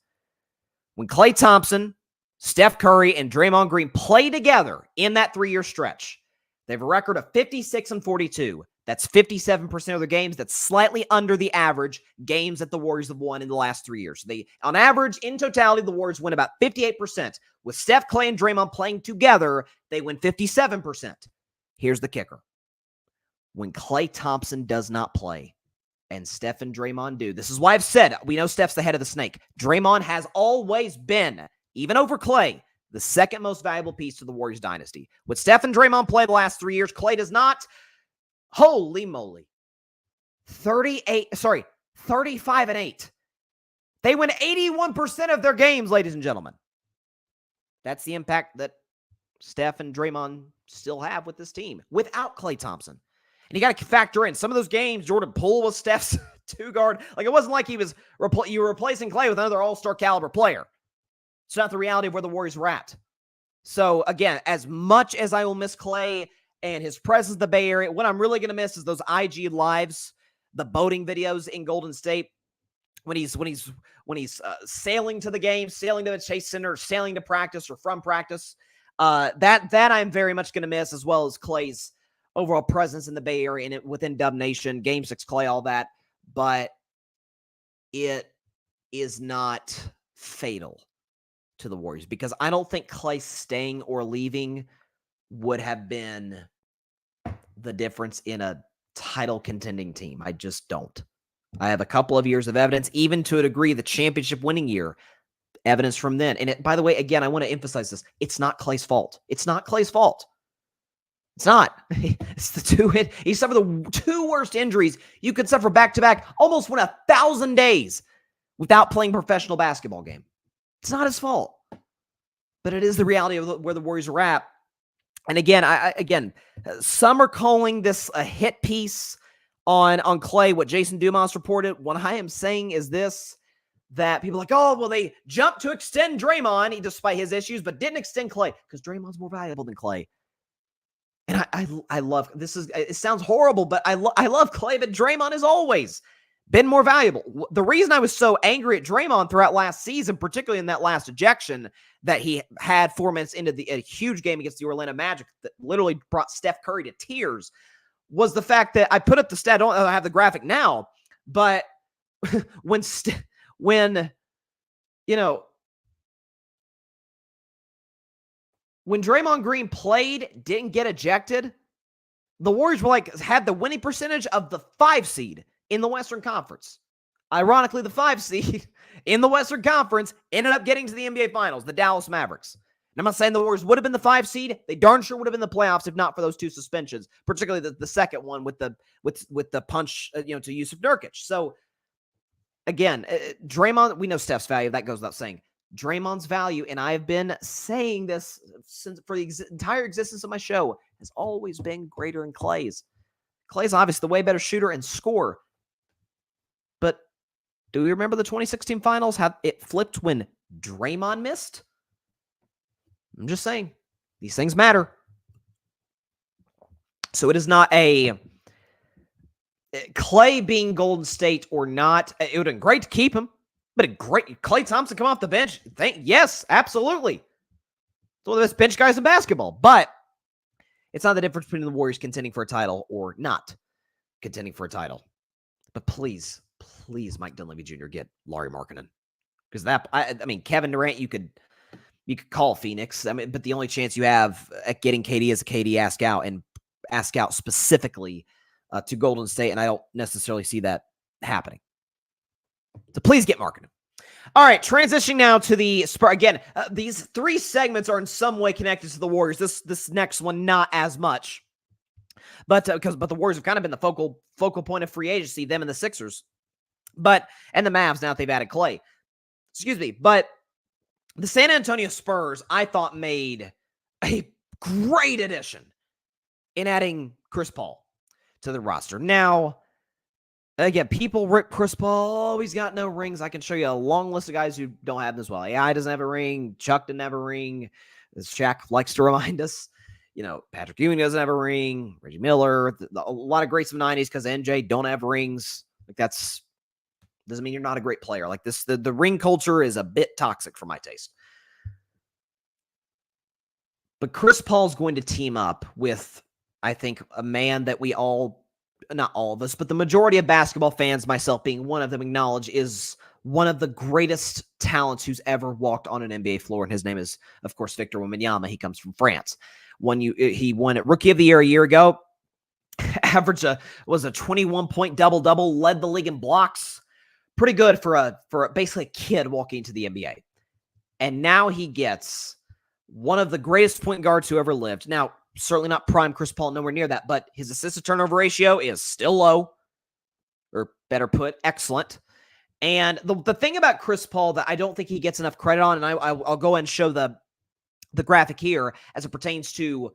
When Klay Thompson, Steph Curry, and Draymond Green play together in that 3-year stretch, they have a record of 56-42. That's 57% of their games. That's slightly under the average games that the Warriors have won in the last 3 years. So on average, in totality, the Warriors win about 58%. With Steph, Klay, and Draymond playing together, they win 57%. Here's the kicker. When Klay Thompson does not play, and Steph and Draymond do, this is why I've said, we know Steph's the head of the snake. Draymond has always been, even over Klay, the second most valuable piece to the Warriors dynasty. With Steph and Draymond play the last 3 years, Klay does not. Holy moly. 35-8. They win 81% of their games, ladies and gentlemen. That's the impact that Steph and Draymond still have with this team without Klay Thompson. And you got to factor in some of those games. Jordan Poole was Steph's two guard. Like, it wasn't like you were replacing Klay with another all-star caliber player. It's not the reality of where the Warriors were at. So again, as much as I will miss Klay and his presence in the Bay Area, what I'm really going to miss is those IG lives, the boating videos in Golden State when he's sailing to the game, sailing to the Chase Center, sailing to practice or from practice. That I'm very much going to miss, as well as Klay's overall presence in the Bay Area and within Dub Nation, Game 6 Klay, all that. But it is not fatal to the Warriors, because I don't think Klay staying or leaving would have been the difference in a title contending team. I just don't. I have a couple of years of evidence, even to a degree, the championship winning year, evidence from then. And by the way, again, I want to emphasize this. It's not Klay's fault. It's not Klay's fault. It's not. It's the two. He suffered the two worst injuries you could suffer back-to-back, almost went 1,000 days without playing a professional basketball game. It's not his fault. But it is the reality of where the Warriors are at. And again, some are calling this a hit piece on Klay, what Jason Dumas reported. What I am saying is this, that people are like, oh, well, they jumped to extend Draymond despite his issues, but didn't extend Klay because Draymond's more valuable than Klay. And I love this. It sounds horrible, but I love Klay, but Draymond has always been more valuable. The reason I was so angry at Draymond throughout last season, particularly in that last ejection that he had 4 minutes into a huge game against the Orlando Magic that literally brought Steph Curry to tears, was the fact that I put up the stat. I don't have the graphic now, but when Draymond Green played, didn't get ejected, the Warriors were had the winning percentage of the 5 seed in the Western Conference. Ironically, the 5 seed in the Western Conference ended up getting to the NBA Finals, the Dallas Mavericks. And I'm not saying the Warriors would have been the 5 seed. They darn sure would have been the playoffs if not for those 2 suspensions, particularly the second one with the punch, to Yusuf Nurkic. So again, Draymond, we know Steph's value. That goes without saying. Draymond's value, and I have been saying this for the entire existence of my show, has always been greater than Klay's. Klay's obviously the way better shooter and scorer. But do we remember the 2016 finals? How it flipped when Draymond missed? I'm just saying, these things matter. So it is not a Klay being Golden State or not. It would have been great to keep him, but Klay Thompson come off the bench. Yes, absolutely. It's one of the best bench guys in basketball, but it's not the difference between the Warriors contending for a title or not contending for a title. But please, Mike Dunleavy Jr., get Lauri Markkanen. Because Kevin Durant, you could call Phoenix. But the only chance you have at getting KD is a KD ask out specifically to Golden State, and I don't necessarily see that happening. So please get Markkanen. All right, transitioning now to the Spurs. Again, these 3 segments are in some way connected to the Warriors. This next one, not as much. But the Warriors have kind of been the focal point of free agency, them and the Sixers. And the Mavs now that they've added Klay. Excuse me. But the San Antonio Spurs, I thought, made a great addition in adding Chris Paul to the roster. Now, again, people rip Chris Paul. Oh, he's got no rings. I can show you a long list of guys who don't have them as well. AI doesn't have a ring. Chuck didn't have a ring. As Shaq likes to remind us. Patrick Ewing doesn't have a ring. Reggie Miller. A lot of greats of the 90s because NJ don't have rings. That's doesn't mean you're not a great player. Like this, the ring culture is a bit toxic for my taste. But Chris Paul's going to team up with, I think, a man that we all, not all of us, but the majority of basketball fans, myself being one of them, acknowledge is one of the greatest talents who's ever walked on an NBA floor. And his name is, of course, Victor Wembanyama. He comes from France. He won it Rookie of the Year a year ago. Averaged was a 21-point double-double, led the league in blocks. Pretty good for basically a kid walking into the NBA. And now he gets one of the greatest point guards who ever lived. Now, certainly not prime Chris Paul, nowhere near that, but his assist-to-turnover ratio is still low, or better put, excellent. And the thing about Chris Paul that I don't think he gets enough credit on, and I'll go and show the the graphic here as it pertains to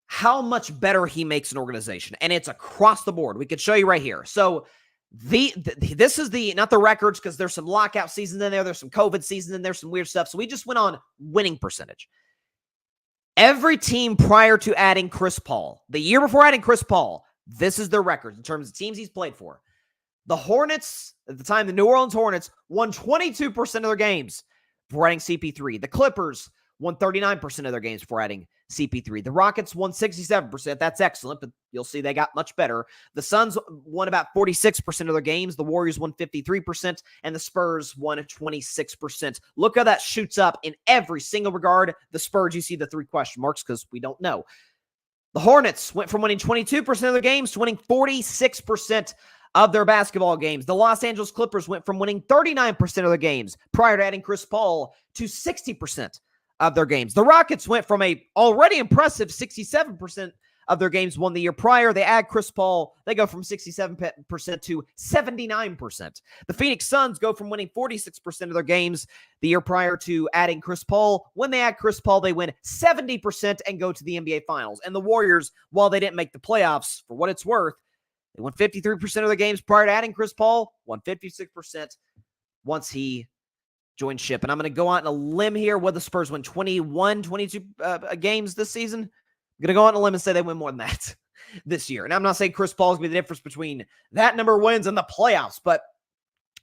how much better he makes an organization. And it's across the board. We could show you right here. So this is not the records, because there's some lockout seasons in there. There's some COVID seasons in there, some weird stuff. So we just went on winning percentage. Every team prior to adding Chris Paul, the year before adding Chris Paul, this is their records in terms of teams he's played for. The Hornets, at the time, the New Orleans Hornets won 22% of their games before adding CP3. The Clippers won 39% of their games before adding CP3. The Rockets won 67%. That's excellent, but you'll see they got much better. The Suns won about 46% of their games. The Warriors won 53%, and the Spurs won 26%. Look how that shoots up in every single regard. The Spurs, you see the 3 question marks because we don't know. The Hornets went from winning 22% of their games to winning 46% of their basketball games. The Los Angeles Clippers went from winning 39% of their games prior to adding Chris Paul to 60% of their games. The Rockets went from a already impressive 67% of their games won the year prior. They add Chris Paul. They go from 67% to 79%. The Phoenix Suns go from winning 46% of their games the year prior to adding Chris Paul. When they add Chris Paul, they win 70% and go to the NBA Finals. And the Warriors, while they didn't make the playoffs, for what it's worth, they won 53% of their games prior to adding Chris Paul, won 56% once he joined ship. And I'm going to go out on a limb here. What the Spurs win 22 games this season? I'm going to go out on a limb and say they win more than that this year. And I'm not saying Chris Paul is going to be the difference between that number of wins and the playoffs, but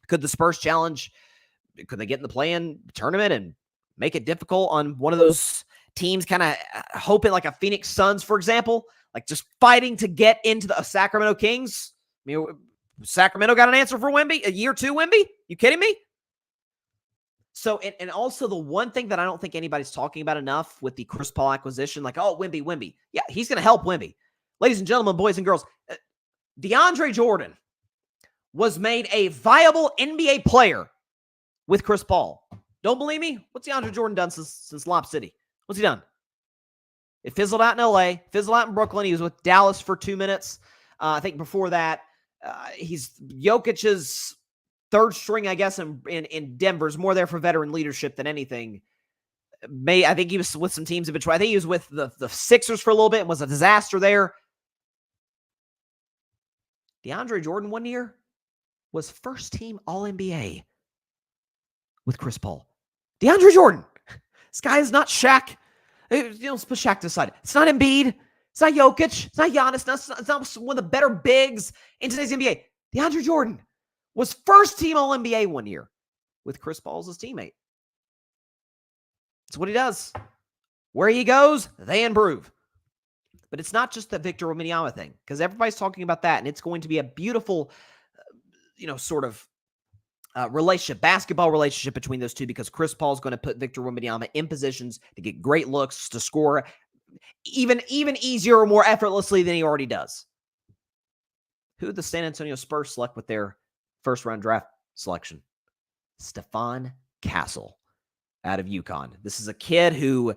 could the Spurs challenge? Could they get in the play-in tournament and make it difficult on one of those teams, kind of hoping like a Phoenix Suns, for example, like just fighting to get into the Sacramento Kings? I mean, Sacramento got an answer for Wemby, a year 2 Wemby? You kidding me? So, and also the one thing that I don't think anybody's talking about enough with the Chris Paul acquisition, like, oh, Wemby. Yeah, he's going to help Wemby. Ladies and gentlemen, boys and girls, DeAndre Jordan was made a viable NBA player with Chris Paul. Don't believe me? What's DeAndre Jordan done since Lob City? What's he done? It fizzled out in LA, fizzled out in Brooklyn. He was with Dallas for 2 minutes. I think before that, he's Jokic's third string, I guess, in Denver. Is more there for veteran leadership than anything. I think he was with some teams in between. I think he was with the Sixers for a little bit and was a disaster there. DeAndre Jordan 1 year was first team All-NBA with Chris Paul. DeAndre Jordan. This guy is not Shaq. Let's put Shaq to the side. It's not Embiid. It's not Jokic. It's not Giannis. It's not one of the better bigs in today's NBA. DeAndre Jordan was first team All-NBA 1 year with Chris Paul as his teammate. That's what he does. Where he goes, they improve. But it's not just the Victor Wembanyama thing, because everybody's talking about that, and it's going to be a beautiful, sort of relationship, basketball relationship between those two, because Chris Paul is going to put Victor Wembanyama in positions to get great looks, to score even easier or more effortlessly than he already does. Who did the San Antonio Spurs select with their first-round draft selection? Stephon Castle out of UConn. This is a kid who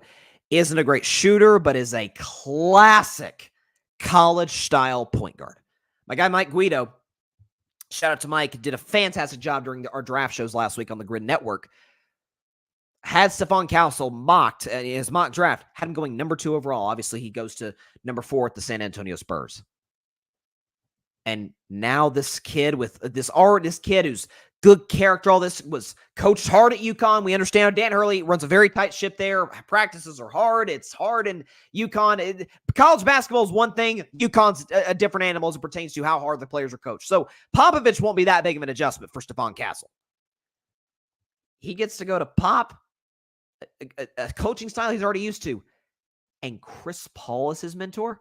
isn't a great shooter, but is a classic college-style point guard. My guy Mike Guido, shout out to Mike, did a fantastic job during our draft shows last week on the Grid Network. Had Stephon Castle mocked in his mock draft, had him going number 2 overall. Obviously, he goes to number 4 at the San Antonio Spurs. And now this kid with this kid who's good character, all this, was coached hard at UConn. We understand Dan Hurley runs a very tight ship there. Practices are hard. It's hard in UConn. College basketball is one thing. UConn's a different animal as it pertains to how hard the players are coached. So Popovich won't be that big of an adjustment for Stephon Castle. He gets to go to Pop, a coaching style he's already used to, and Chris Paul is his mentor.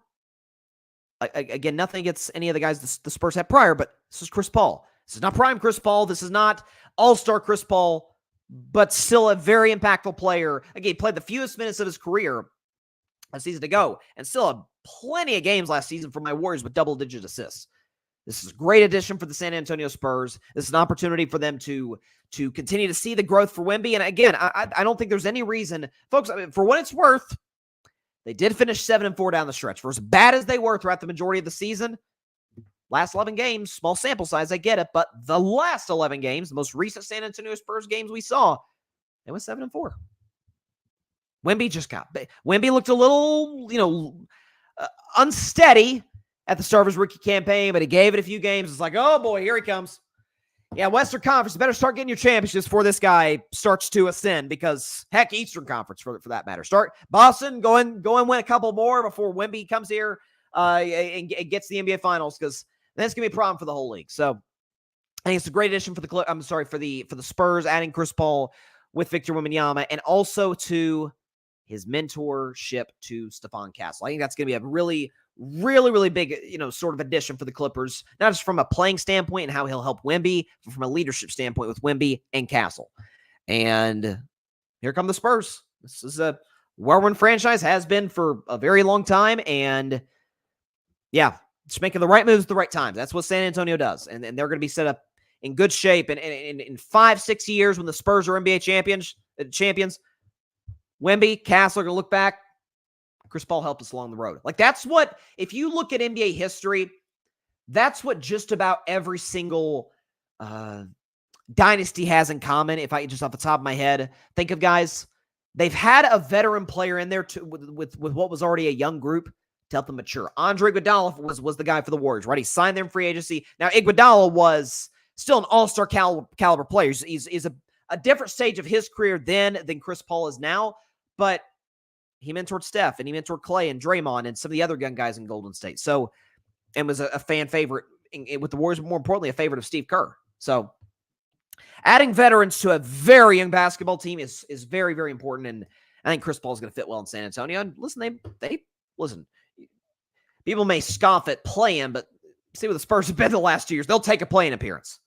Again, nothing against any of the guys the Spurs had prior, but this is Chris Paul. This is not prime Chris Paul. This is not all-star Chris Paul, but still a very impactful player. Again, he played the fewest minutes of his career a season ago, and still had plenty of games last season for my Warriors with double-digit assists. This is a great addition for the San Antonio Spurs. This is an opportunity for them to continue to see the growth for Wemby. And again, I don't think there's any reason, folks, I mean, for what it's worth, they did finish 7-4 down the stretch. For as bad as they were throughout the majority of the season, last 11 games, small sample size, I get it, but the last 11 games, the most recent San Antonio Spurs games we saw, they went 7-4. Wemby looked a little, unsteady at the start of his rookie campaign, but he gave it a few games. It's like, oh boy, here he comes. Yeah, Western Conference, better start getting your championships before this guy starts to ascend, because heck, Eastern Conference for that matter. Start Boston, go and win a couple more before Wemby comes here and gets the NBA Finals, because then it's gonna be a problem for the whole league. So I think it's a great addition for the Spurs, adding Chris Paul with Victor Wembanyama, and also to his mentorship to Stephon Castle. I think that's going to be a really, really, really big, sort of addition for the Clippers, not just from a playing standpoint and how he'll help Wemby, but from a leadership standpoint with Wemby and Castle. And here come the Spurs. This is a well-run franchise, has been for a very long time, and yeah, just making the right moves at the right times. That's what San Antonio does, and they're going to be set up in good shape. And in 5-6 years, when the Spurs are NBA champions, Wemby, Castle are going to look back. Chris Paul helped us along the road. Like, that's what, if you look at NBA history, that's what just about every single dynasty has in common. If I just off the top of my head think of guys, they've had a veteran player in there with what was already a young group to help them mature. Andre Iguodala was the guy for the Warriors, right? He signed them free agency. Now, Iguodala was still an all-star caliber player. He's a different stage of his career then than Chris Paul is now, but he mentored Steph, and he mentored Klay and Draymond and some of the other young guys in Golden State. So, and was a fan favorite with the Warriors, but more importantly, a favorite of Steve Kerr. So, adding veterans to a very young basketball team is very, very important, and I think Chris Paul is going to fit well in San Antonio. And listen, listen. People may scoff at playing, but see what the Spurs have been the last 2 years. They'll take a playing appearance.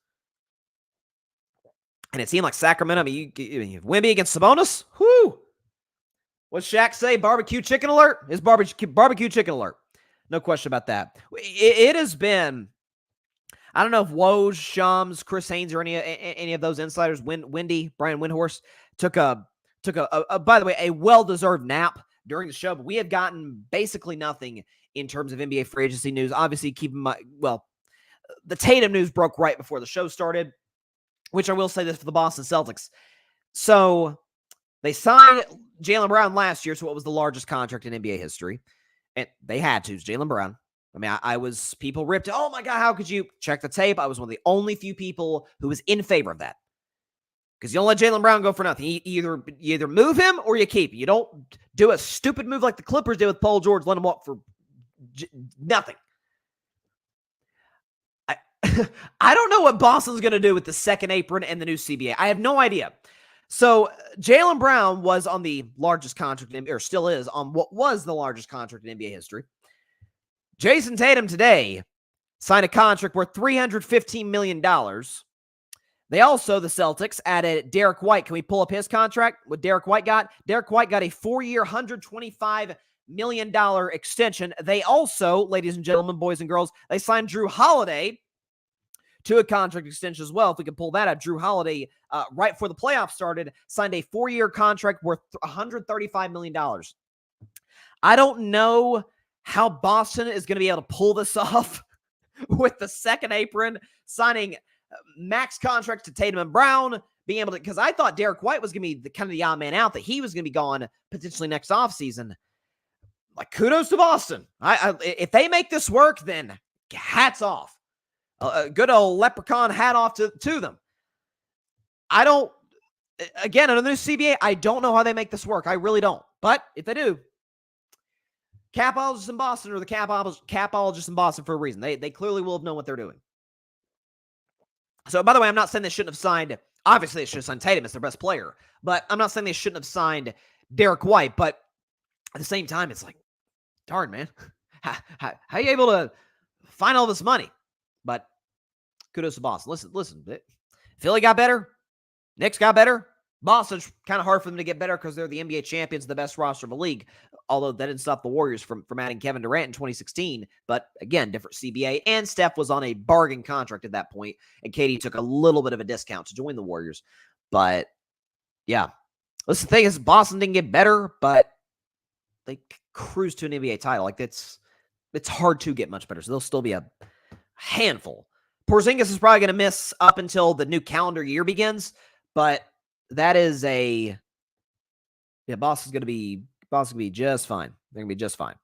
And it seemed like Sacramento, Wemby against Sabonis, whoo! What's Shaq say? Barbecue chicken alert? It's barbecue chicken alert. No question about that. It has been, I don't know if Woj, Shams, Chris Haynes, or any of those insiders, Wendy, Brian Windhorst, took a by the way, a well-deserved nap during the show, but we have gotten basically nothing in terms of NBA free agency news. Obviously, keep in mind, the Tatum news broke right before the show started, which I will say this for the Boston Celtics. So they signed Jaylen Brown last year to what was the largest contract in NBA history. And they had to. Jaylen Brown. I mean, people ripped, oh my God, how could you? Check the tape. I was one of the only few people who was in favor of that. Because you don't let Jaylen Brown go for nothing. You either move him or you keep him. You don't do a stupid move like the Clippers did with Paul George, let him walk for nothing. I don't know what Boston's going to do with the second apron and the new CBA. I have no idea. So Jaylen Brown was on the largest contract, or still is, on what was the largest contract in NBA history. Jason Tatum today signed a contract worth $315 million. They also, the Celtics, added Derek White. Can we pull up his contract? What Derek White got? Derek White got a 4-year, $125 million extension. They also, ladies and gentlemen, boys and girls, they signed Drew Holiday to a contract extension as well. If we can pull that up, Drew Holiday, right before the playoffs started, signed a 4-year contract worth $135 million. I don't know how Boston is going to be able to pull this off with the second apron, signing max contracts to Tatum and Brown, being able to, because I thought Derek White was going to be the kind of the odd man out, that he was going to be gone potentially next offseason. Like, kudos to Boston. If they make this work, then hats off. A good old leprechaun hat off to them. Again, under the new CBA, I don't know how they make this work. I really don't. But if they do, capologists in Boston are the capologists in Boston for a reason. They clearly will have known what they're doing. So, by the way, I'm not saying they shouldn't have signed, obviously they should have signed Tatum as their best player, but I'm not saying they shouldn't have signed Derek White, but at the same time, it's like, darn, man, how are you able to find all this money? But kudos to Boston. Listen, Philly got better. Knicks got better. Boston's kind of hard for them to get better because they're the NBA champions, the best roster of the league, although that didn't stop the Warriors from adding Kevin Durant in 2016. But again, different CBA, and Steph was on a bargain contract at that point, and KD took a little bit of a discount to join the Warriors. But yeah, listen, the thing is, Boston didn't get better, but they cruised to an NBA title. Like, it's hard to get much better, so they'll still be a handful. Porzingis is probably going to miss up until the new calendar year begins, but that is a Yeah, Boston's gonna be just fine. They're gonna be just fine.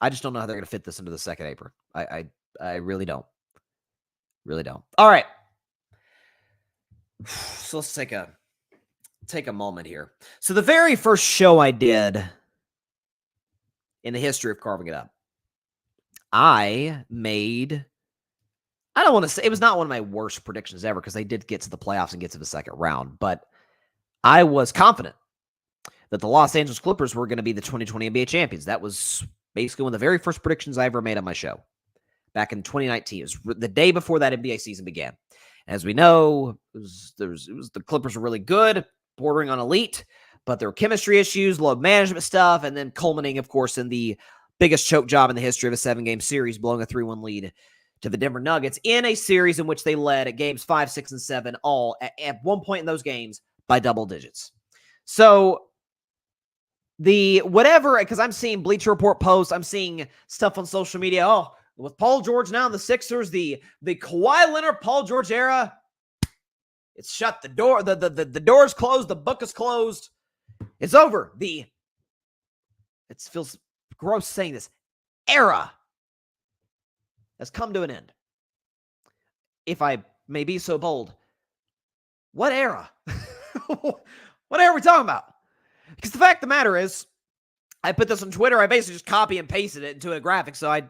I just don't know how they're gonna fit this into the second apron. I really don't. Really don't. All right. So let's take a moment here. So the very first show I did in the history of carving it up, I don't want to say it was not one of my worst predictions ever because they did get to the playoffs and get to the second round, but I was confident that the Los Angeles Clippers were going to be the 2020 NBA champions. That was basically one of the very first predictions I ever made on my show back in 2019. It was the day before that NBA season began. As we know, the Clippers were really good, bordering on elite, but there were chemistry issues, load management stuff, and then culminating, of course, in the biggest choke job in the history of a 7-game series, blowing a 3-1 lead to the Denver Nuggets in a series in which they led at games 5, 6, and 7, all at one point in those games by double digits. So because I'm seeing Bleacher Report posts, I'm seeing stuff on social media. Oh, with Paul George now in the Sixers, the Kawhi Leonard, Paul George era, it's shut. The door, the door's closed. The book is closed. It's over. It feels gross saying this. Era has come to an end. If I may be so bold, what era? What era are we talking about? Because the fact of the matter is, I put this on Twitter. I basically just copy and pasted it into a graphic. So I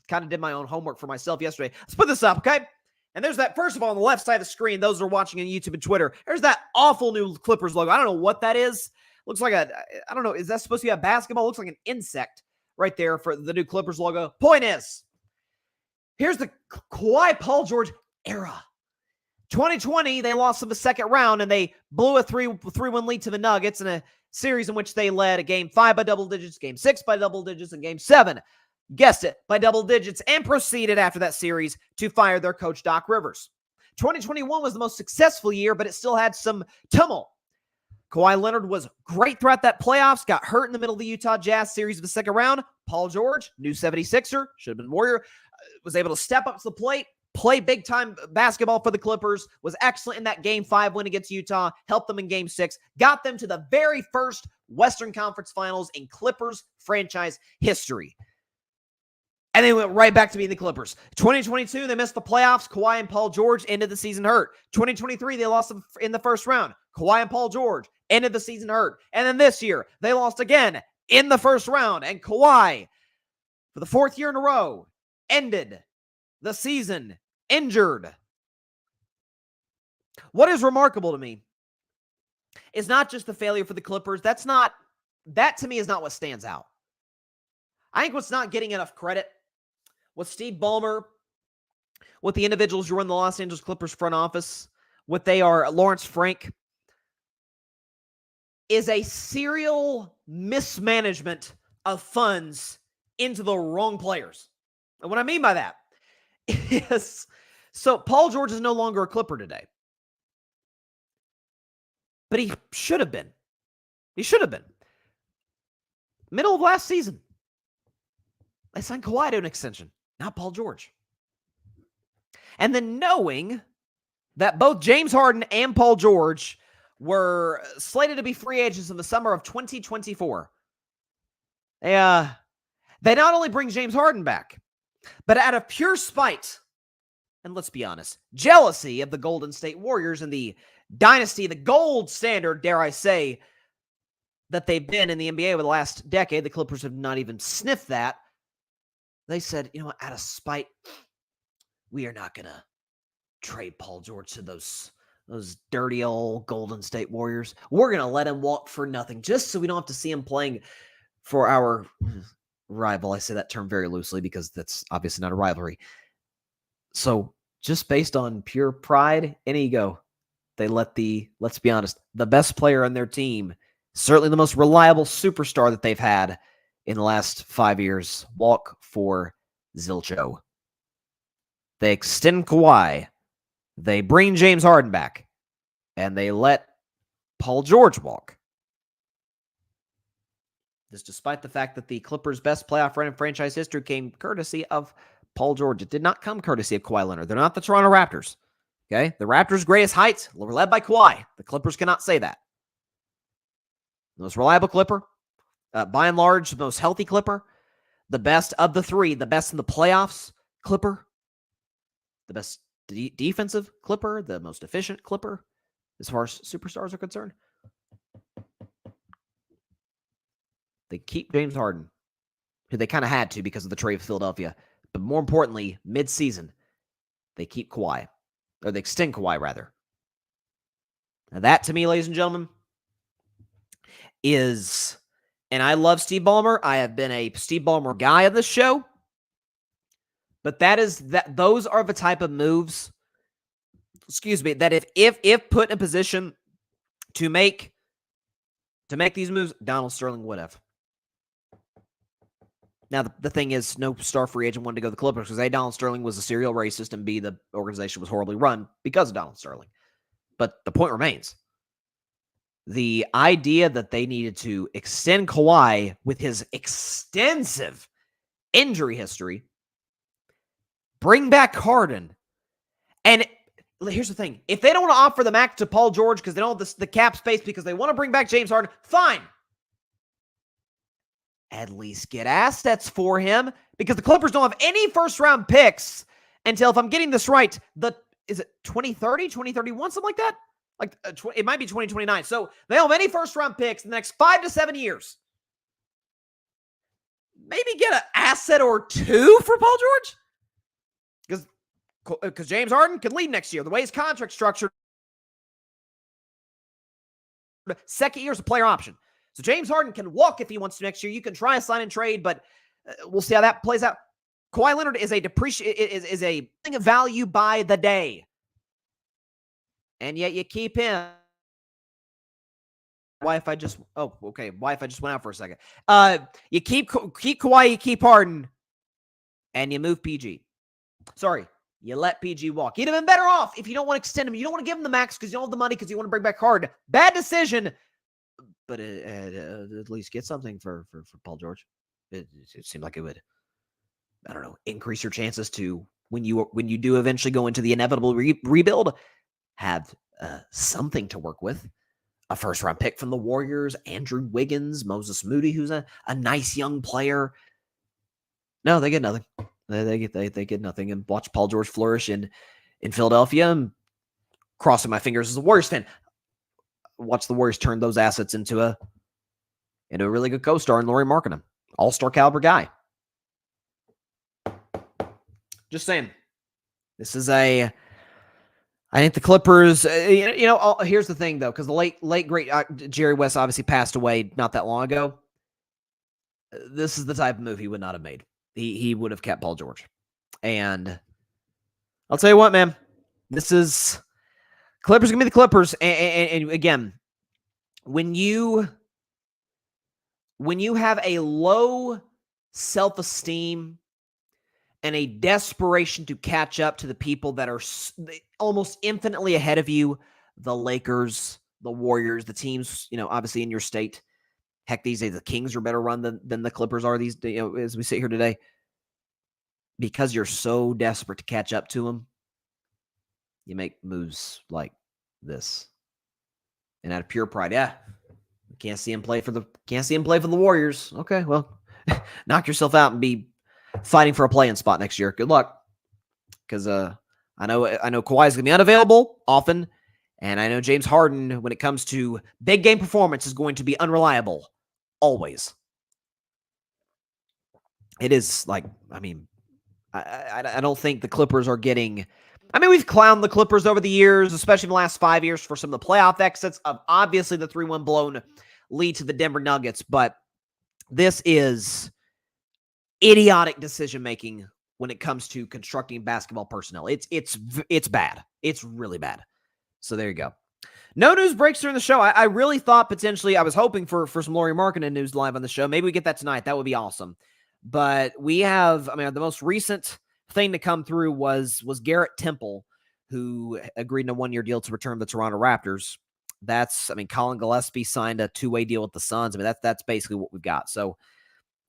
kind of did my own homework for myself yesterday. Let's put this up, okay? And there's that, first of all, on the left side of the screen, those that are watching on YouTube and Twitter, there's that awful new Clippers logo. I don't know what that is. Looks like I don't know, is that supposed to be a basketball? It looks like an insect right there for the new Clippers logo. Point is, here's the Kawhi Paul George era. 2020, they lost in the second round, and they blew a 3-1 lead to the Nuggets in a series in which they led a game 5 by double digits, game 6 by double digits, and game 7, guessed it, by double digits, and proceeded after that series to fire their coach, Doc Rivers. 2021 was the most successful year, but it still had some tumult. Kawhi Leonard was great throughout that playoffs, got hurt in the middle of the Utah Jazz series of the second round. Paul George, new 76er, should have been Warrior, was able to step up to the plate, play big-time basketball for the Clippers, was excellent in that Game 5 win against Utah, helped them in Game 6, got them to the very first Western Conference Finals in Clippers franchise history. And they went right back to being the Clippers. 2022, they missed the playoffs. Kawhi and Paul George ended the season hurt. 2023, they lost in the first round. Kawhi and Paul George ended the season hurt. And then this year, they lost again in the first round. And Kawhi, for the fourth year in a row, ended the season injured. What is remarkable to me is not just the failure for the Clippers. That to me is not what stands out. I think what's not getting enough credit, what Steve Ballmer, what the individuals who run the Los Angeles Clippers front office, what they are, Lawrence Frank, is a serial mismanagement of funds into the wrong players. And what I mean by that is, so Paul George is no longer a Clipper today. But he should have been. He should have been. Middle of last season, they signed Kawhi to an extension, not Paul George. And then knowing that both James Harden and Paul George were slated to be free agents in the summer of 2024, they not only bring James Harden back, but out of pure spite, and let's be honest, jealousy of the Golden State Warriors and the dynasty, the gold standard, dare I say, that they've been in the NBA over the last decade. The Clippers have not even sniffed that. They said, you know what, out of spite, we are not going to trade Paul George to those dirty old Golden State Warriors. We're going to let him walk for nothing just so we don't have to see him playing for our rival. I say that term very loosely because that's obviously not a rivalry. So just based on pure pride and ego, they let let's be honest, the best player on their team, certainly the most reliable superstar that they've had in the last 5 years, walk for zilcho. They extend Kawhi, they bring James Harden back, and they let Paul George walk. This despite the fact that the Clippers' best playoff run in franchise history came courtesy of Paul George. It did not come courtesy of Kawhi Leonard. They're not the Toronto Raptors. Okay? The Raptors' greatest heights were led by Kawhi. The Clippers cannot say that. The most reliable Clipper, by and large, the most healthy Clipper, the best of the three, the best in the playoffs Clipper, the best defensive Clipper, the most efficient Clipper, as far as superstars are concerned. They keep James Harden, who they kind of had to because of the trade with Philadelphia. But more importantly, mid-season, they keep Kawhi. Or they extend Kawhi, rather. Now that, to me, ladies and gentlemen, is... And I love Steve Ballmer. I have been a Steve Ballmer guy of this show. But those are the type of moves, that if put in a position to make these moves, Donald Sterling would have. Now, the thing is, no star free agent wanted to go to the Clippers because A, Donald Sterling was a serial racist, and B, the organization was horribly run because of Donald Sterling. But the point remains. The idea that they needed to extend Kawhi with his extensive injury history, bring back Harden, and here's the thing. If they don't want to offer the max to Paul George because they don't have the cap space because they want to bring back James Harden, fine. At least get assets for him because the Clippers don't have any first-round picks until, if I'm getting this right, is it 2030, 2031, something like that? It might be 2029. So they don't have any first-round picks in the next 5 to 7 years. Maybe get an asset or two for Paul George? Because James Harden could leave next year. The way his contract's structured, second year is a player option. So James Harden can walk if he wants to next year. You can try a sign and trade, but we'll see how that plays out. Kawhi Leonard is a thing of value by the day. And yet you keep him. Why if I just went out for a second? You keep Kawhi, you keep Harden, and you move PG. Sorry, you let PG walk. You'd have been better off if you don't want to extend him. You don't want to give him the max because you don't have the money because you want to bring back Harden. Bad decision. But at least get something for Paul George. It seemed like it would, I don't know, increase your chances to, when you do eventually go into the inevitable rebuild, have something to work with. A first-round pick from the Warriors, Andrew Wiggins, Moses Moody, who's a nice young player. No, they get nothing. They get nothing. And watch Paul George flourish in Philadelphia. I'm crossing my fingers as a Warriors fan. Watch the Warriors turn those assets into a really good co-star in Lauri Markkanen. All-star caliber guy. Just saying. This is I think the Clippers, here's the thing, though, because the late great Jerry West obviously passed away not that long ago. This is the type of move he would not have made. He would have kept Paul George. And I'll tell you what, man. This is... Clippers are going to be the Clippers. And again, when you have a low self-esteem and a desperation to catch up to the people that are almost infinitely ahead of you, the Lakers, the Warriors, the teams, obviously in your state. Heck, these days the Kings are better run than the Clippers are these days, as we sit here today. Because you're so desperate to catch up to them, you make moves like this. And out of pure pride, can't see him play for the Warriors. Okay, well, knock yourself out and be fighting for a play-in spot next year. Good luck. Because I know Kawhi is going to be unavailable often, and I know James Harden, when it comes to big game performance, is going to be unreliable always. It is like, I don't think the Clippers are getting... we've clowned the Clippers over the years, especially in the last 5 years, for some of the playoff exits of obviously the 3-1 blown lead to the Denver Nuggets, but this is idiotic decision-making when it comes to constructing basketball personnel. It's bad. It's really bad. So there you go. No news breaks during the show. I really thought potentially, I was hoping for some Lauri Markkanen news live on the show. Maybe we get that tonight. That would be awesome. But we have, the most recent thing to come through was Garrett Temple, who agreed to a 1-year deal to return to the Toronto Raptors. That's, Colin Gillespie signed a 2-way deal with the Suns. That's basically what we've got. So,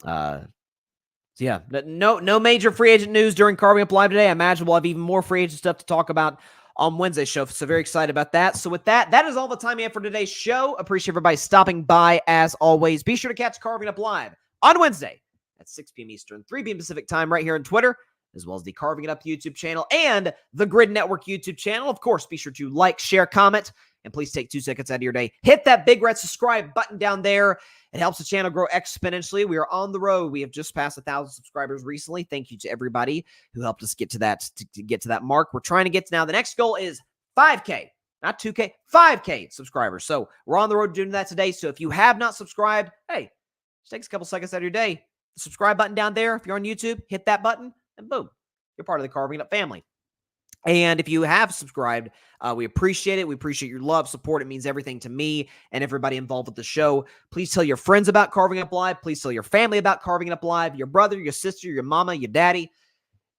yeah, no major free agent news during Carving Up Live today. I imagine we'll have even more free agent stuff to talk about on Wednesday's show. So very excited about that. So with that, that is all the time we have for today's show. Appreciate everybody stopping by as always. Be sure to catch Carving Up Live on Wednesday at 6 p.m. Eastern, 3 p.m. Pacific time right here on Twitter, as well as the Carving It Up YouTube channel and the Grid Network YouTube channel. Of course, be sure to like, share, comment, and please take 2 seconds out of your day. Hit that big red subscribe button down there. It helps the channel grow exponentially. We are on the road. We have just passed 1,000 subscribers recently. Thank you to everybody who helped us get to that mark. We're trying to get to now. The next goal is 5K, not 2K, 5K subscribers. So we're on the road doing that today. So if you have not subscribed, hey, just take a couple seconds out of your day. The subscribe button down there. If you're on YouTube, hit that button and boom, you're part of the Carving It Up family. And if you have subscribed, we appreciate it. We appreciate your love, support. It means everything to me and everybody involved with the show. Please tell your friends about Carving Up Live. Please tell your family about Carving It Up Live. Your brother, your sister, your mama, your daddy,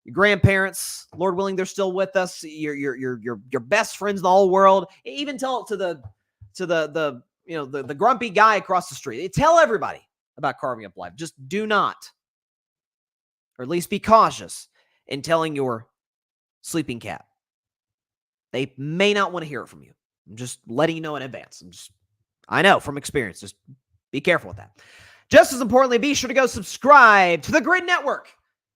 your grandparents. Lord willing, they're still with us. Your best friends in the whole world. Even tell it to the grumpy guy across the street. Tell everybody about Carving Up Live. Just do not, or at least be cautious in telling your sleeping cat. They may not want to hear it from you. I'm just letting you know in advance. I know from experience. Just be careful with that. Just as importantly, be sure to go subscribe to the Grid Network.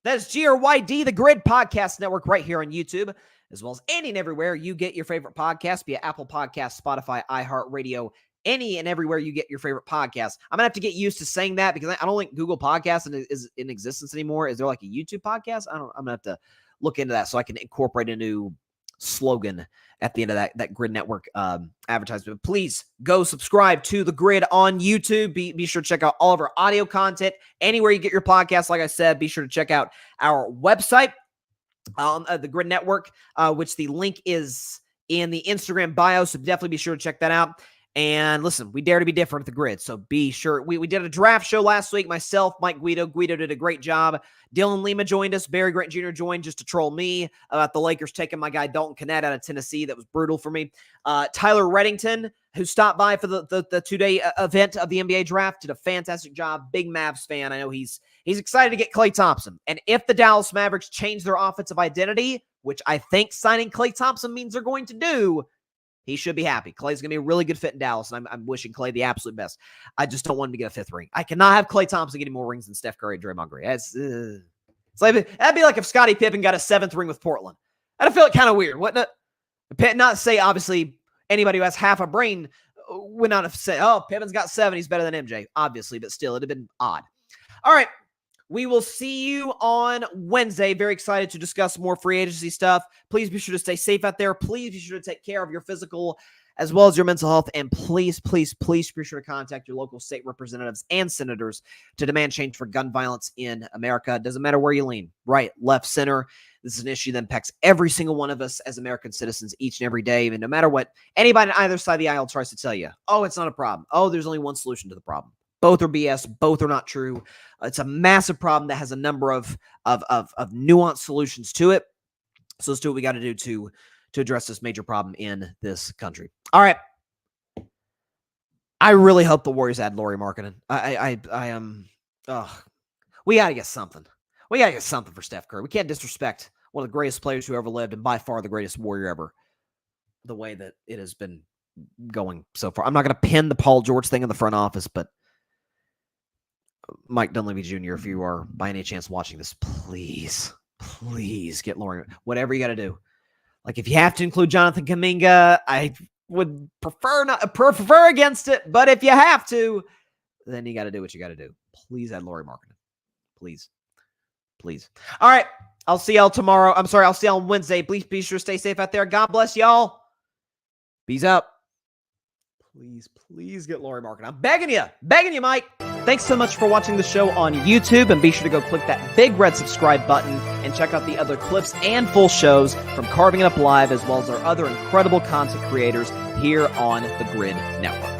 That's GRYD, the Grid Podcast Network, right here on YouTube, as well as any and everywhere you get your favorite podcast, be it Apple Podcasts, Spotify, iHeartRadio, any and everywhere you get your favorite podcast. I'm going to have to get used to saying that because I don't think Google Podcasts is in existence anymore. Is there like a YouTube podcast? I'm going to have to look into that so I can incorporate a new slogan at the end of that Grid Network advertisement. Please go subscribe to the Grid on YouTube. Be sure to check out all of our audio content anywhere you get your podcast. Like I said, be sure to check out our website on the Grid Network, which the link is in the Instagram bio. So definitely be sure to check that out. And listen, we dare to be different at the Grid. So be sure. We did a draft show last week. Myself, Mike Guido. Guido did a great job. Dylan Lima joined us. Barry Grant Jr. joined just to troll me about the Lakers taking my guy Dalton Kennett out of Tennessee. That was brutal for me. Tyler Reddington, who stopped by for the 2-day event of the NBA draft, did a fantastic job. Big Mavs fan. I know he's excited to get Klay Thompson. And if the Dallas Mavericks change their offensive identity, which I think signing Klay Thompson means they're going to do, he should be happy. Klay's going to be a really good fit in Dallas, and I'm wishing Klay the absolute best. I just don't want him to get a 5th ring. I cannot have Klay Thompson getting more rings than Steph Curry and Draymond Green. It's that'd be like if Scottie Pippen got a 7th ring with Portland. I'd feel kind of weird, wouldn't it? Not say, obviously, anybody who has half a brain would not have said, oh, Pippen's got 7, he's better than MJ, obviously, but still, it'd have been odd. All right. We will see you on Wednesday. Very excited to discuss more free agency stuff. Please be sure to stay safe out there. Please be sure to take care of your physical as well as your mental health. And please, please, please be sure to contact your local state representatives and senators to demand change for gun violence in America. It doesn't matter where you lean, right, left, center. This is an issue that impacts every single one of us as American citizens each and every day. And no matter what anybody on either side of the aisle tries to tell you, oh, it's not a problem. Oh, there's only one solution to the problem. Both are BS. Both are not true. It's a massive problem that has a number of nuanced solutions to it. So let's do what we got to do to address this major problem in this country. All right. I really hope the Warriors add Lauri Markkanen. I am. We got to get something. We got to get something for Steph Curry. We can't disrespect one of the greatest players who ever lived and by far the greatest Warrior ever, the way that it has been going so far. I'm not going to pin the Paul George thing in the front office, but Mike Dunleavy Jr., if you are by any chance watching this, please get Lauri. Whatever you got to do. Like if you have to include Jonathan Kuminga, I would prefer against it. But if you have to, then you got to do what you got to do. Please add Lauri Markkanen. Please. All right. I'll see y'all tomorrow. I'm sorry. I'll see y'all on Wednesday. Please be sure to stay safe out there. God bless y'all. Peace out. Please get Lauri Markkanen. I'm begging you, Mike. Thanks so much for watching the show on YouTube, and be sure to go click that big red subscribe button and check out the other clips and full shows from Carving It Up Live, as well as our other incredible content creators here on the Grid Network.